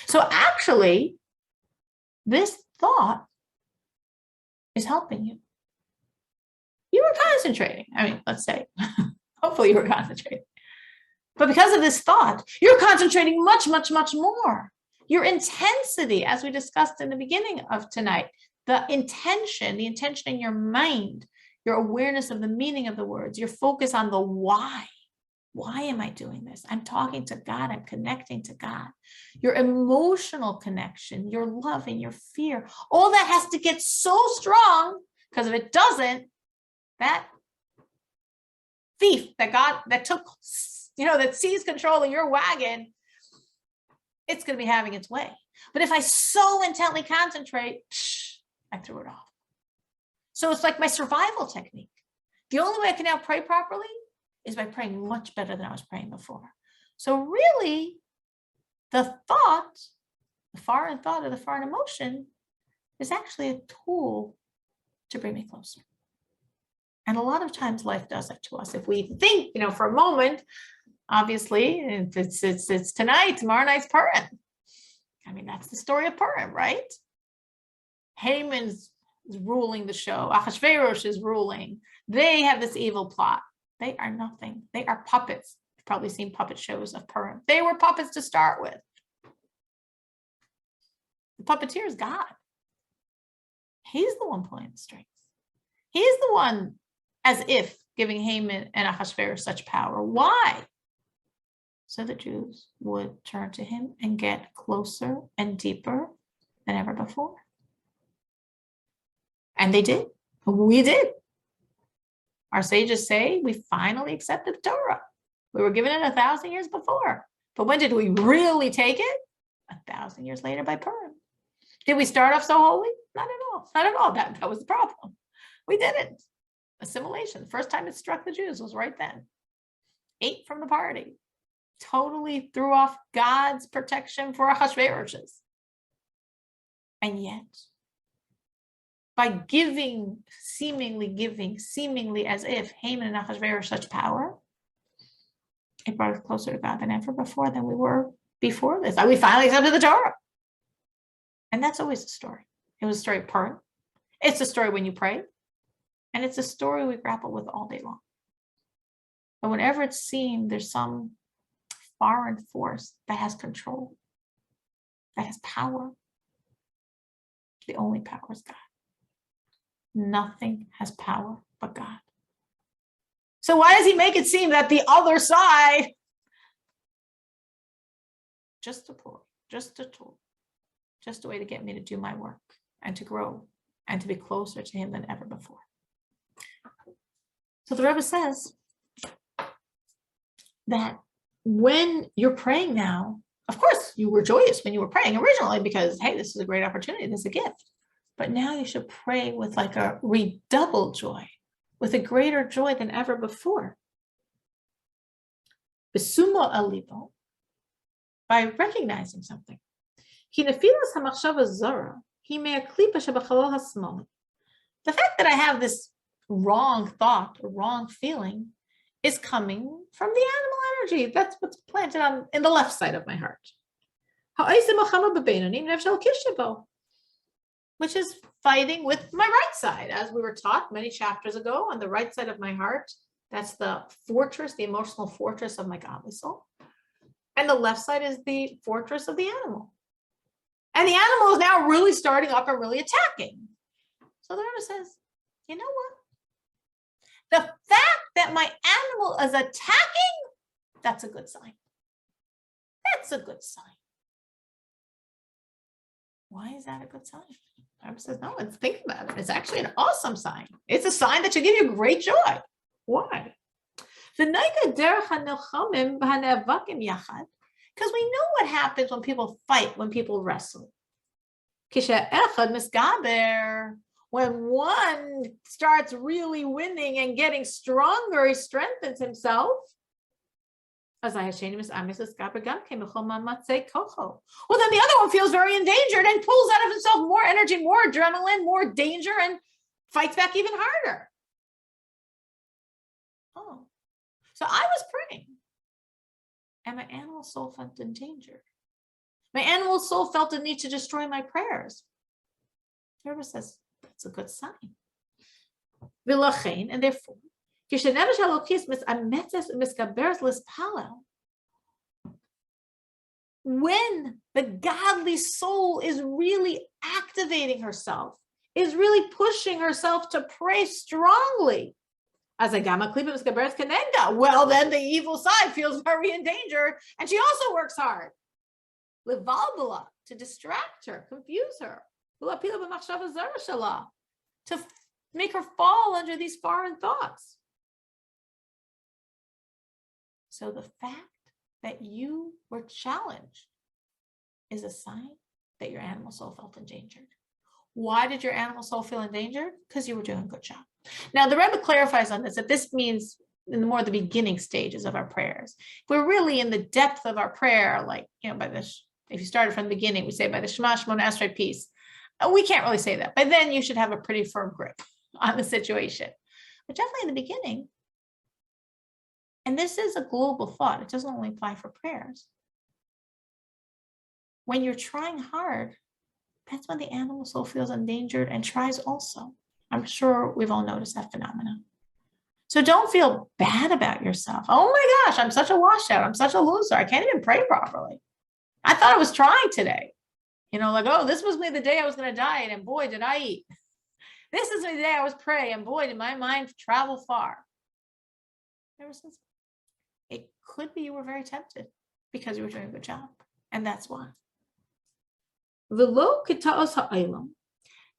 So actually, this thought is helping you. You were concentrating. I mean, let's say, hopefully you were concentrating. But because of this thought, you're concentrating much, much, much more. Your intensity, as we discussed in the beginning of tonight, the intention in your mind, your awareness of the meaning of the words, your focus on the why. Why am I doing this? I'm talking to God. I'm connecting to God. Your emotional connection, your love and your fear, all that has to get so strong, because if it doesn't, that thief that seized control of your wagon, it's going to be having its way. But if I so intently concentrate, I threw it off. So it's like my survival technique. The only way I can now pray properly is by praying much better than I was praying before. So really, the foreign thought or the foreign emotion is actually a tool to bring me closer. And a lot of times life does that to us. If we think, for a moment, obviously, it's tonight, tomorrow night's Purim. I mean, that's the story of Purim, right? Haman's ruling the show. Achashverosh is ruling. They have this evil plot. They are nothing. They are puppets. You've probably seen puppet shows of Purim. They were puppets to start with. The puppeteer is God. He's the one pulling the strings. He's the one, as if, giving Haman and Achashverosh such power. Why? so the Jews would turn to him and get closer and deeper than ever before. And they did. We did. Our sages say we finally accepted the Torah. We were given it 1,000 years before. But when did we really take it? 1,000 years later by Purim. Did we start off so holy? Not at all. Not at all. That was the problem. We didn't. Assimilation. The first time it struck the Jews was right then. Ate from the party. Totally threw off God's protection for Ahasuerus. And yet, by seemingly as if Haman and Ahasuerus such power, it brought us closer to God than ever before than we were before this. We finally accepted the Torah. And that's always the story. It was a story of Purim. It's a story when you pray. And it's a story we grapple with all day long. But whenever it seemed there's some foreign force that has control, that has power, the only power is God. Nothing has power but God. So why does he make it seem that the other side, just a ploy, just a tool, just a way to get me to do my work and to grow and to be closer to him than ever before? So the Rebbe says that when you're praying now, of course, you were joyous when you were praying originally because, hey, this is a great opportunity, this is a gift. But now you should pray with like a redoubled joy, with a greater joy than ever before. Besumo alibo, by recognizing something. The fact that I have this wrong thought or wrong feeling is coming from the animal energy. That's what's planted in the left side of my heart. Which is fighting with my right side. As we were taught many chapters ago, on the right side of my heart, that's the fortress, the emotional fortress of my godly soul. And the left side is the fortress of the animal. And the animal is now really starting up and really attacking. So the Rebbe says, you know what? The fact that my animal is attacking, that's a good sign. That's a good sign. Why is that a good sign? The Rebbe says, no, think about it. It's actually an awesome sign. It's a sign that should give you great joy. Why? Because we know what happens when people fight, when people wrestle. When one starts really winning and getting stronger, he strengthens himself. Well, then the other one feels very endangered and pulls out of himself more energy, more adrenaline, more danger, and fights back even harder. Oh, so I was praying, and my animal soul felt endangered. My animal soul felt the need to destroy my prayers. The Rebbe says, that's a good sign. And therefore, when the godly soul is really activating herself, is really pushing herself to pray strongly, well, then the evil side feels very endangered, and she also works hard. To distract her, confuse her, to make her fall under these foreign thoughts. So the fact that you were challenged is a sign that your animal soul felt endangered. Why did your animal soul feel endangered? Because you were doing a good job. Now, the Rebbe clarifies on this, that this means in the more the beginning stages of our prayers. If we're really in the depth of our prayer, like, by this, if you started from the beginning, we say by the Shema Shmona Esrei peace. We can't really say that. By then, you should have a pretty firm grip on the situation. But definitely in the beginning, and this is a global thought, it doesn't only apply for prayers. When you're trying hard, that's when the animal soul feels endangered and tries also. I'm sure we've all noticed that phenomenon. So don't feel bad about yourself. Oh my gosh, I'm such a washout. I'm such a loser. I can't even pray properly. I thought I was trying today. This was me the day I was going to diet, and boy, did I eat. This is me the day I was praying, and boy, did my mind travel far. Ever since, It could be you were very tempted because you were doing a good job. And that's why.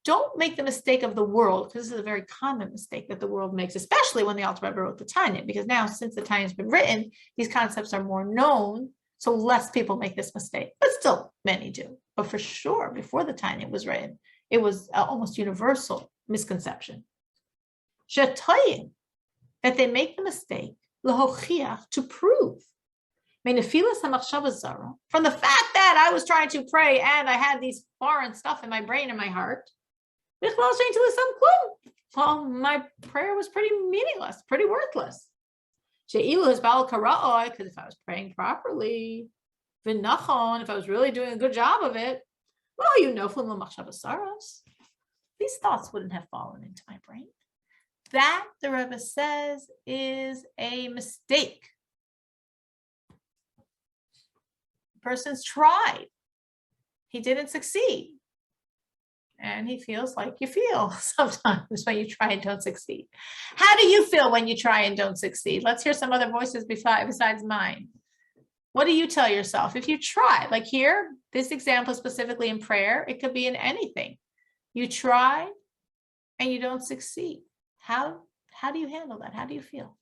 Don't make the mistake of the world, because this is a very common mistake that the world makes, especially when the Alter Rebbe wrote the Tanya, because now since the Tanya has been written, these concepts are more known, so less people make this mistake, but still many do. But for sure, before the Tanya was written, it was almost universal misconception. That they make the mistake, to prove, from the fact that I was trying to pray and I had these foreign stuff in my brain and my heart, well, my prayer was pretty meaningless, pretty worthless. Because if I was praying properly, if I was really doing a good job of it, well, these thoughts wouldn't have fallen into my brain. That, the Rebbe says, is a mistake. The person's tried. He didn't succeed. And he feels like you feel sometimes when you try and don't succeed. How do you feel when you try and don't succeed? Let's hear some other voices besides mine. What do you tell yourself? If you try, like here, this example specifically in prayer, it could be in anything. You try and you don't succeed. How do you handle that? How do you feel?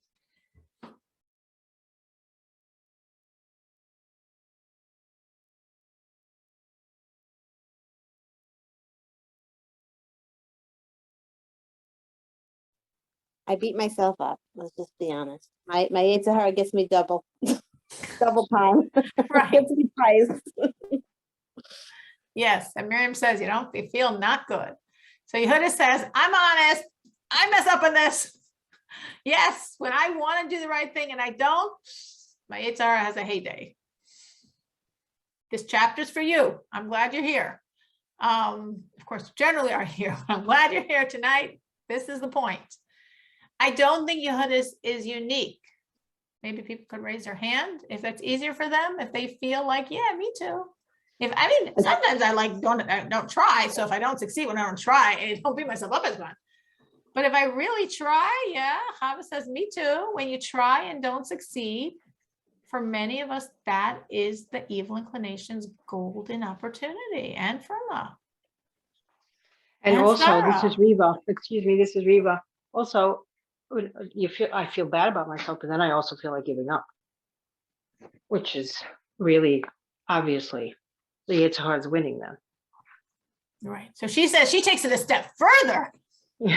I beat myself up. Let's just be honest. My Yetzer Hara gets me double time. Right. Gets me twice. Yes, and Miriam says you feel not good. So Yehuda says, I'm honest. I mess up on this. Yes, when I want to do the right thing and I don't, my Yetzer Hara has a heyday. This chapter's for you. I'm glad you're here. Of course, generally are here. I'm glad you're here tonight. This is the point. I don't think Yehuda is unique. Maybe people could raise their hand if that's easier for them, if they feel like, yeah, me too. Sometimes I don't try. So if I don't succeed when I don't try, I don't beat myself up as much. But if I really try, yeah, Chava says, me too. When you try and don't succeed, for many of us, that is the evil inclination's golden opportunity and firma. And also, Sarah. this is Reba. Excuse me, this is Reba. Also, I feel bad about myself, but then I also feel like giving up, which is really obviously the Yetzer Hara is winning then. Right. So she says she takes it a step further. She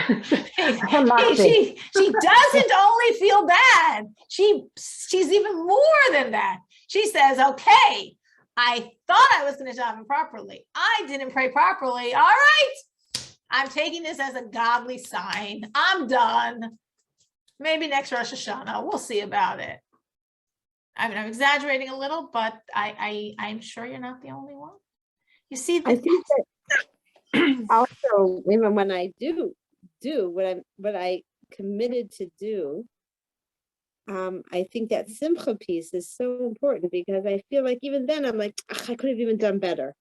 She doesn't only feel bad. She's even more than that. She says, okay, I thought I was going to daven properly. I didn't pray properly. All right. I'm taking this as a godly sign. I'm done. Maybe next Rosh Hashanah, we'll see about it. I mean, I'm exaggerating a little, but I'm sure you're not the only one. You see, I think that also, even when I do what I committed to do, I think that simcha piece is so important, because I feel like even then I'm like, I could have even done better.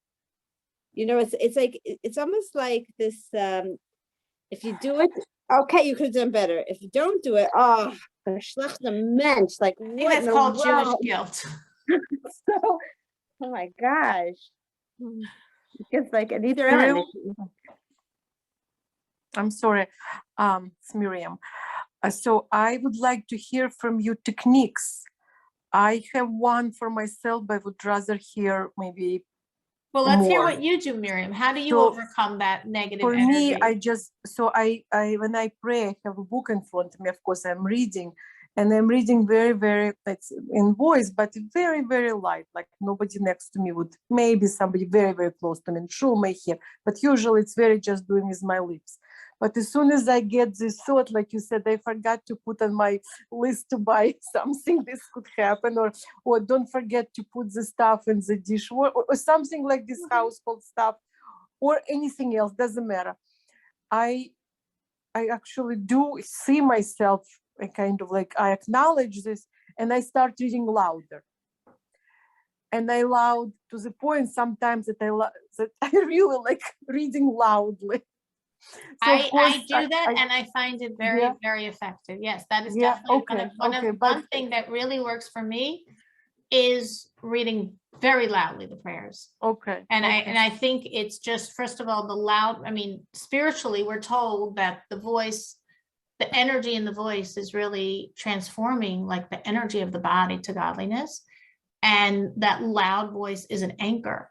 It's like, it's almost like this, if you do it, okay, you could have done better. If you don't do it, oh, schlechte Mensch, like, I think that's called Jewish guilt. So, oh my gosh. It's like at either end. I'm sorry, it's Miriam. So I would like to hear from you techniques. I have one for myself, but I would rather hear maybe Well, let's hear more. what you do, Miriam. How do you So, overcome that negative for energy? me, I when I pray, I have a book in front of me. Of course, I'm reading, and I'm reading very, very, it's in voice, but very, very light, like nobody next to me would, maybe somebody very, very close to me in shul may hear, but usually it's very just doing with my lips. But as soon as I get this thought, like you said, I forgot to put on my list to buy something, this could happen, or don't forget to put the stuff in the dish, or something like this household stuff, or anything else, doesn't matter. I actually do see myself, I kind of like, I acknowledge this, and I start reading louder. And I loud to the point sometimes that I really like reading loudly. So of course, I do that and I find it very, Yeah. very effective. Yes, that is Yeah, definitely okay, one okay, but- one thing that really works for me is reading very loudly the prayers. Okay. And okay. I think it's just, first of all, the loud, I mean, spiritually, we're told that the voice, the energy in the voice is really transforming like the energy of the body to godliness. And that loud voice is an anchor.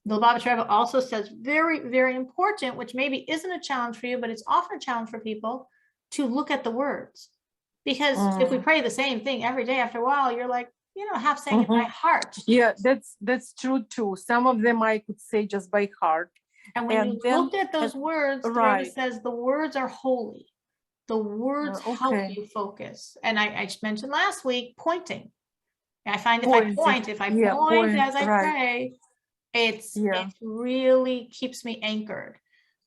The Lubavitch Rebbe also says very, very important, which maybe isn't a challenge for you, but it's often a challenge for people to look at the words. Because if we pray the same thing every day, after a while, you're like, half saying it by heart. Yeah, that's true too. Some of them I could say just by heart. And when And you then- look at those words, the Rebbe right. says the words are holy. The words help okay. you focus. And I just mentioned last week, pointing. I find Pointing. if I Yeah, point point, as I right. pray, it Yeah. really keeps me anchored.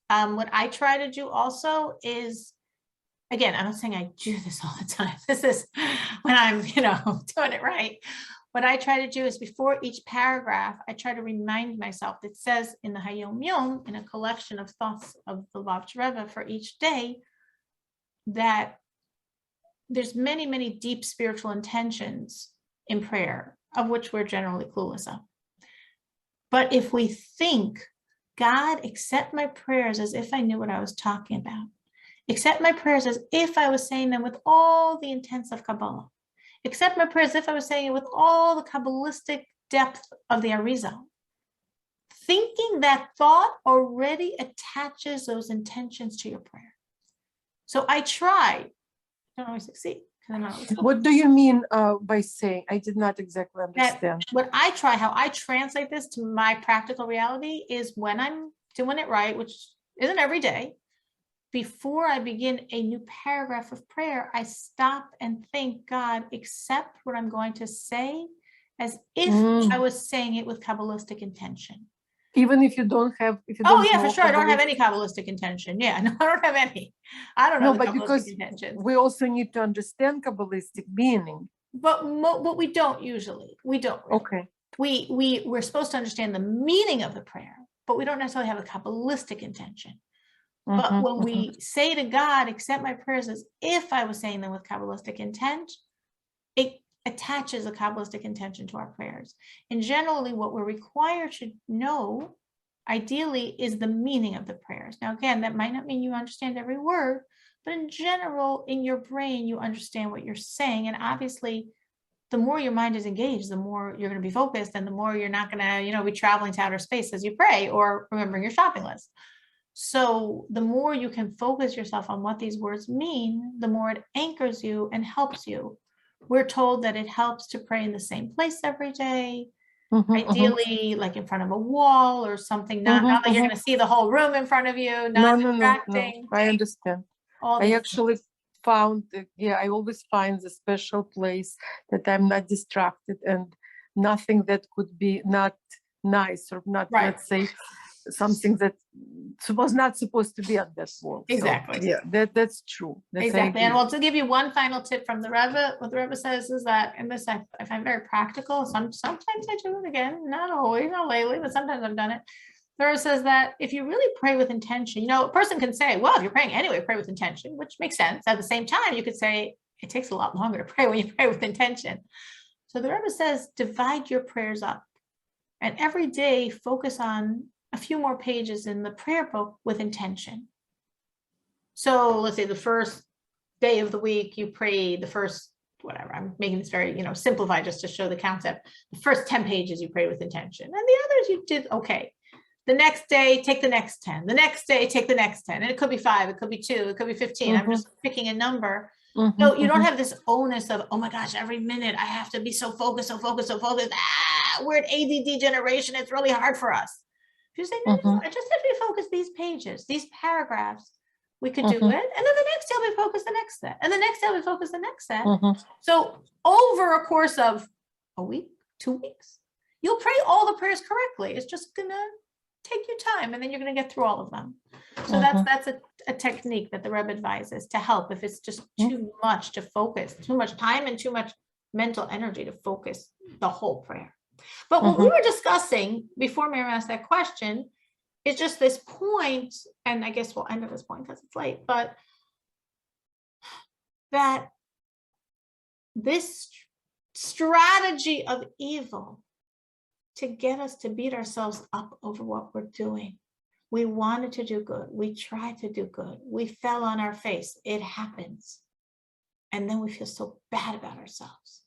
What I try to do also is, again, I'm not saying I do this all the time. This is when I'm, doing it right. What I try to do is before each paragraph, I try to remind myself, it says in the Hayom Yom, in a collection of thoughts of the Lubavitch Rebbe for each day, that there's many, many deep spiritual intentions in prayer, of which we're generally clueless of. But if we think, God, accept my prayers as if I knew what I was talking about. Accept my prayers as if I was saying them with all the intents of Kabbalah. Accept my prayers as if I was saying it with all the Kabbalistic depth of the Arizal. Thinking that thought already attaches those intentions to your prayer. So I try, don't always succeed. What do you mean by saying? I did not exactly That understand. what I try, how I translate this to my practical reality is when I'm doing it right, which isn't every day, before I begin a new paragraph of prayer, I stop and think, God, accept what I'm going to say as if I was saying it with Kabbalistic intention. Even if you don't have, if you Oh don't yeah, know for sure. I don't have Kabbalah- any Kabbalistic intention. Yeah, no, I don't have any. I don't know No, the but Kabbalistic because intentions. we also need to understand Kabbalistic meaning. But we don't usually. We don't. Really. Okay. We're supposed to understand the meaning of the prayer, but we don't necessarily have a Kabbalistic intention. But when we say to God, accept my prayers as if I was saying them with Kabbalistic intent, it attaches a Kabbalistic intention to our prayers. And generally, what we're required to know, ideally, is the meaning of the prayers. Now, again, that might not mean you understand every word, but in general, in your brain, you understand what you're saying. And obviously, the more your mind is engaged, the more you're going to be focused, and the more you're not going to, be traveling to outer space as you pray or remembering your shopping list. So the more you can focus yourself on what these words mean, the more it anchors you and helps you. We're told that it helps to pray in the same place every day, ideally like in front of a wall or something, not that you're going to see the whole room in front of you, not distracting. I understand. I actually found, I always find the special place that I'm not distracted and nothing that could be not nice or not, let's say, something that was not supposed to be on that wall. Exactly. So, yeah, that's true. Exactly. And well, to give you one final tip from the Rebbe, what the Rebbe says is that, and this I find very practical. Sometimes I do it again, not always, not lately, but sometimes I've done it. The Rebbe says that if you really pray with intention, a person can say, well, if you're praying anyway, pray with intention, which makes sense. At the same time, you could say it takes a lot longer to pray when you pray with intention. So the Rebbe says, divide your prayers up and every day focus on a few more pages in the prayer book with intention. So let's say the first day of the week, you pray the first, whatever, I'm making this very, simplified just to show the concept. The first 10 pages you pray with intention and the others you did okay. The next day, take the next 10. The next day, take the next 10. And it could be 5, it could be 2, it could be 15. I'm just picking a number. So you don't have this onus of, oh my gosh, every minute I have to be so focused. We're an ADD generation. It's really hard for us. If you say, no, I just have to focus these pages, these paragraphs, we could do it. And then the next day we focus the next set. And the next day we focus the next set. So over a course of a week, 2 weeks, you'll pray all the prayers correctly. It's just going to take you time and then you're going to get through all of them. So that's a technique that the Rebbe advises to help if it's just too much to focus, too much time and too much mental energy to focus the whole prayer. But what we were discussing before Miriam asked that question it's just this point, and I guess we'll end at this point because it's late, but that this strategy of evil to get us to beat ourselves up over what we're doing. We wanted to do good. We tried to do good. We fell on our face. It happens. And then we feel so bad about ourselves.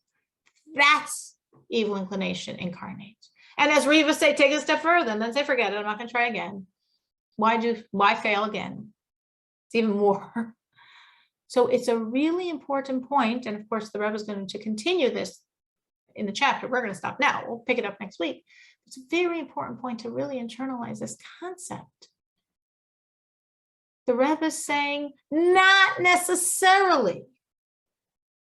That's evil inclination incarnate. And as Reva say, take it a step further and then say, forget it. I'm not going to try again. Why fail again? It's even more. So it's a really important point. And of course, the Rebbe is going to continue this in the chapter. We're going to stop now. We'll pick it up next week. It's a very important point to really internalize this concept. The Rebbe is saying, not necessarily.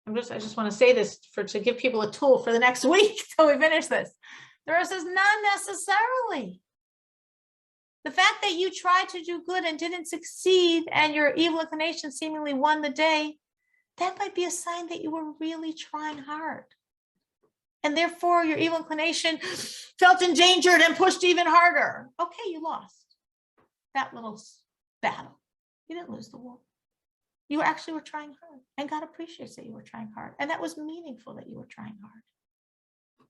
I just want to say this to give people a tool for the next week till we finish this. The Rebbe says, not necessarily. The fact that you tried to do good and didn't succeed and your evil inclination seemingly won the day, that might be a sign that you were really trying hard. And therefore your evil inclination felt endangered and pushed even harder. Okay, you lost that little battle. You didn't lose the war. You actually were trying hard, and God appreciates that you were trying hard. And that was meaningful that you were trying hard.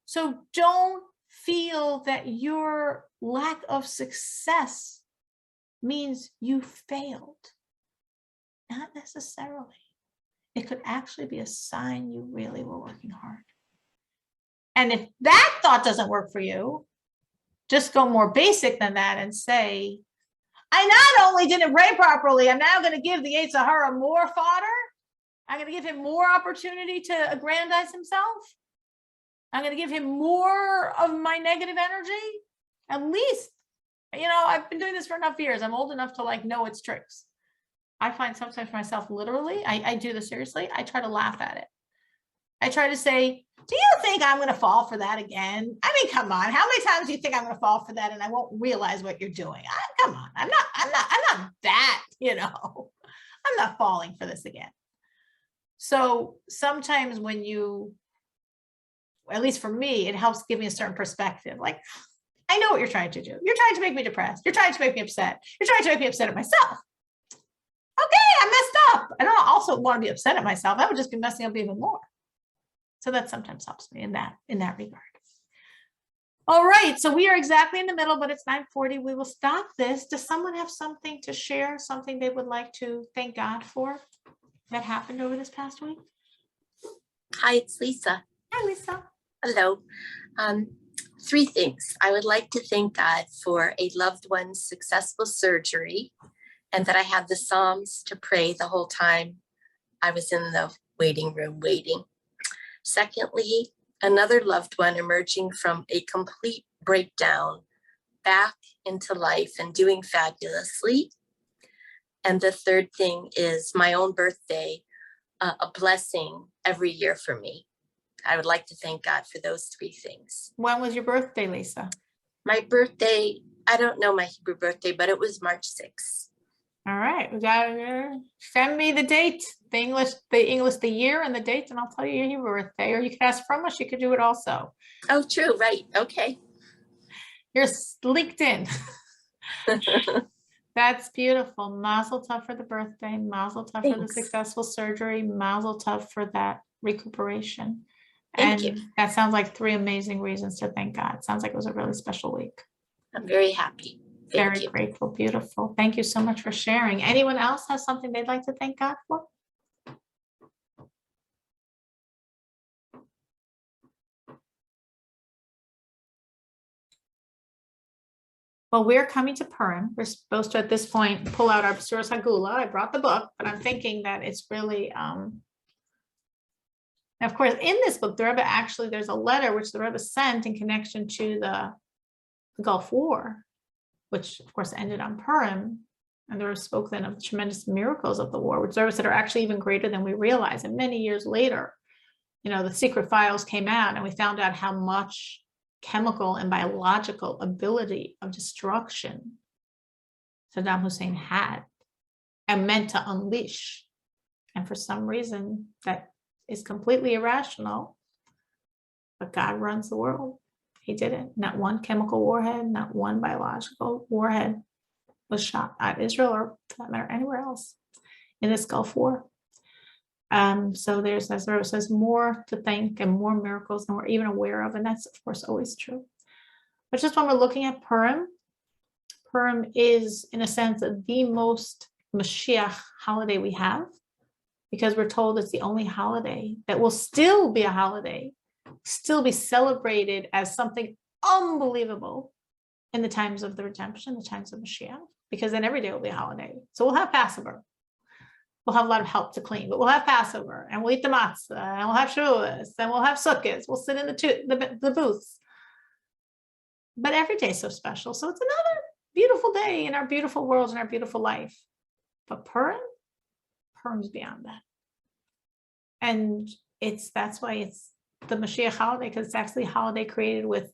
So don't feel that your lack of success means you failed. Not necessarily. It could actually be a sign you really were working hard. And if that thought doesn't work for you, just go more basic than that and say, I not only didn't pray properly, I'm now going to give the Yetzer Hara more fodder. I'm going to give him more opportunity to aggrandize himself. I'm going to give him more of my negative energy. At least, I've been doing this for enough years. I'm old enough to know its tricks. I find sometimes myself literally, I do this seriously. I try to laugh at it. I try to say, do you think I'm going to fall for that again? I mean, come on. How many times do you think I'm going to fall for that and I won't realize what you're doing? Come on. I'm not that, I'm not falling for this again. So sometimes when at least for me, it helps give me a certain perspective. I know what you're trying to do. You're trying to make me depressed. You're trying to make me upset. You're trying to make me upset at myself. Okay, I messed up. I don't also want to be upset at myself. I would just be messing up even more. So that sometimes helps me in that regard. All right, so we are exactly in the middle, but it's 9:40. We will stop this. Does someone have something to share, something they would like to thank God for that happened over this past week? Hi, it's Lisa. Hi, Lisa. Hello. 3 things. I would like to thank God for a loved one's successful surgery and that I had the Psalms to pray the whole time I was in the waiting room waiting. Secondly, another loved one emerging from a complete breakdown back into life and doing fabulously. And the third thing is my own birthday, a blessing every year for me. I would like to thank God for those 3 things. When was your birthday, Lisa? My birthday, I don't know my Hebrew birthday, but it was March 6th. All right, we got send me the date, the year and the date, and I'll tell you your birthday. Or you can ask from us. You could do it also. Oh, true, right? Okay. You're linked in. That's beautiful. Mazel tov for the birthday. Mazel tov for the Thanks. successful surgery. Mazel tov for that recuperation. Thank And you. that sounds like 3 amazing reasons to thank God. It sounds like it was a really special week. I'm very happy. Thank Very you. grateful. Beautiful. Thank you so much for sharing. Anyone else have something they'd like to thank God for? Well, we're coming to Purim. We're supposed to, at this point, pull out our Basuras Hagula. I brought the book, but I'm thinking that it's really, of course, in this book, the Rebbe actually, there's a letter which the Rebbe sent in connection to the Gulf War, which of course ended on Purim. And there was spoke then of the tremendous miracles of the war, which the Rebbe said are actually even greater than we realize. And many years later, the secret files came out and we found out how much chemical and biological ability of destruction Saddam Hussein had and meant to unleash. And for some reason that is completely irrational, but God runs the world. He didn't. Not one chemical warhead, not one biological warhead was shot at Israel, or for that matter, anywhere else in this Gulf War. So there's, as the Rebbe says, more to thank and more miracles than we're even aware of. And that's, of course, always true. But just when we're looking at Purim, Purim is, in a sense, the most Mashiach holiday we have, because we're told it's the only holiday that will still be a holiday, still be celebrated as something unbelievable in the times of the redemption, the times of Mashiach, because then every day will be a holiday. So we'll have Passover. We'll have a lot of help to clean, but we'll have Passover, and we'll eat the matzah, and we'll have Shavuos, and we'll have sukkahs. We'll sit in the booths. But every day is so special. So it's another beautiful day in our beautiful world and our beautiful life. But Purim's beyond that. And that's why it's the Mashiach holiday, because it's actually a holiday created with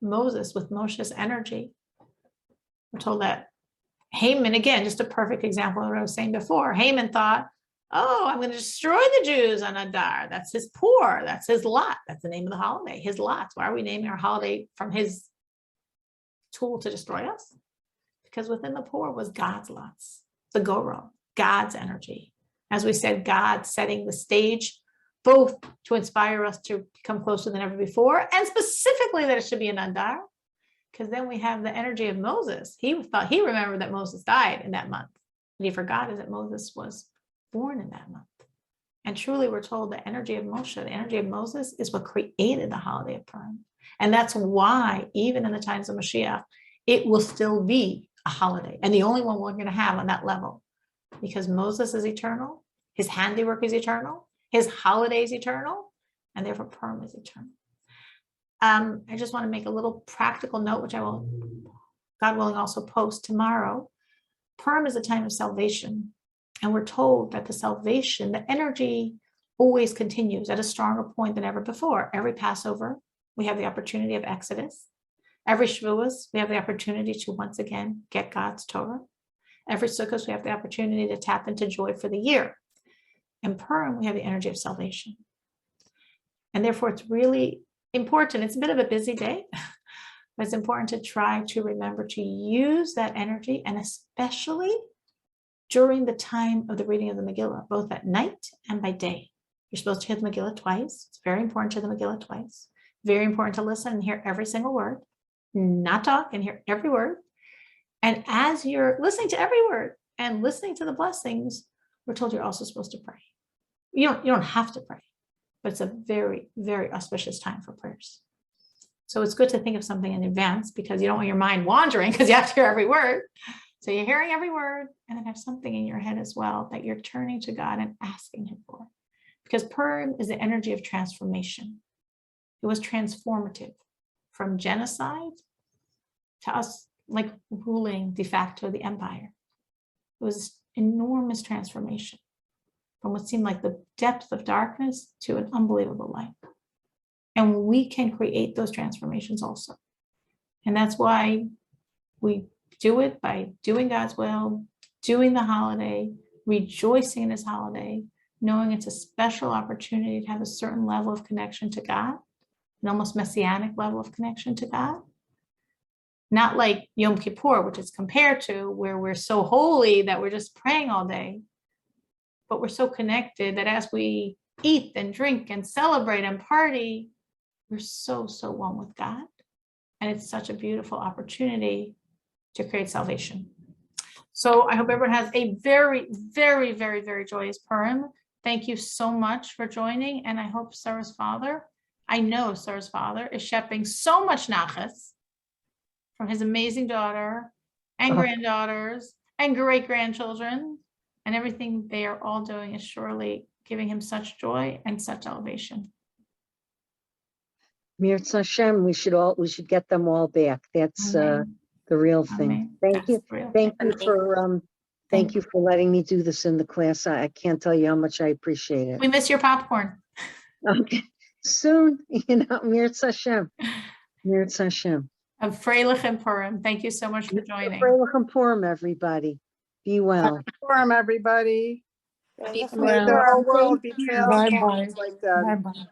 Moses, with Moshe's energy. We're told that Haman, again, just a perfect example of what I was saying before. Haman thought, oh, I'm going to destroy the Jews on Adar. That's his poor. That's his lot. That's the name of the holiday, his lots. Why are we naming our holiday from his tool to destroy us? Because within the poor was God's lots, the Goro, God's energy. As we said, God setting the stage both to inspire us to become closer than ever before, and specifically that it should be an Adar. Because then we have the energy of Moses. He remembered that Moses died in that month. What he forgot is that Moses was born in that month. And truly, we're told the energy of Moshe, the energy of Moses, is what created the holiday of Purim. And that's why, even in the times of Mashiach, it will still be a holiday. And the only one we're going to have on that level. Because Moses is eternal, his handiwork is eternal, his holiday is eternal, and therefore Purim is eternal. I just want to make a little practical note, which I will, God willing, also post tomorrow. Purim is a time of salvation. And we're told that the salvation, the energy always continues at a stronger point than ever before. Every Passover, we have the opportunity of Exodus. Every Shavuos, we have the opportunity to once again get God's Torah. Every Sukkot, we have the opportunity to tap into joy for the year. In Purim, we have the energy of salvation. And therefore, it's really important. It's a bit of a busy day, but it's important to try to remember to use that energy, and especially during the time of the reading of the Megillah, both at night and by day. You're supposed to hear the Megillah twice. It's very important to hear the Megillah twice. Very important to listen and hear every single word, not talk and hear every word. And as you're listening to every word and listening to the blessings, we're told you're also supposed to pray. You don't have to pray, but it's a very, very auspicious time for prayers. So it's good to think of something in advance, because you don't want your mind wandering, because you have to hear every word. So you're hearing every word, and then have something in your head as well that you're turning to God and asking him for. Because Purim is the energy of transformation. It was transformative from genocide to us like ruling de facto the empire. It was enormous transformation from what seemed like the depth of darkness to an unbelievable light. And we can create those transformations also. And that's why we do it by doing God's will, doing the holiday, rejoicing in his holiday, knowing it's a special opportunity to have a certain level of connection to God, an almost messianic level of connection to God. Not like Yom Kippur, which is compared to, where we're so holy that we're just praying all day, but we're so connected that as we eat and drink and celebrate and party, we're so one with God. And it's such a beautiful opportunity to create salvation. So I hope everyone has a very, very, very, very joyous Purim. Thank you so much for joining. And I hope Sarah's father, I know Sarah's father is shepping so much nachas from his amazing daughter and granddaughters and great-grandchildren, and everything they are all doing is surely giving him such joy and such elevation. Mirz Hashem, we should get them all back. That's Amen. the real thing. Amen. Thank you. That's the real Thank thing. you Thank for letting me do this in the class. I can't tell you how much I appreciate it. We miss your popcorn. Okay. Soon, Mirz Hashem. Mirz Hashem. Of Freilich and Purim. Thank you so much for joining. Freilich Purim, everybody. Be well. Forum, everybody. Happy And may the whole world be filled Bye-bye. like that. Bye-bye.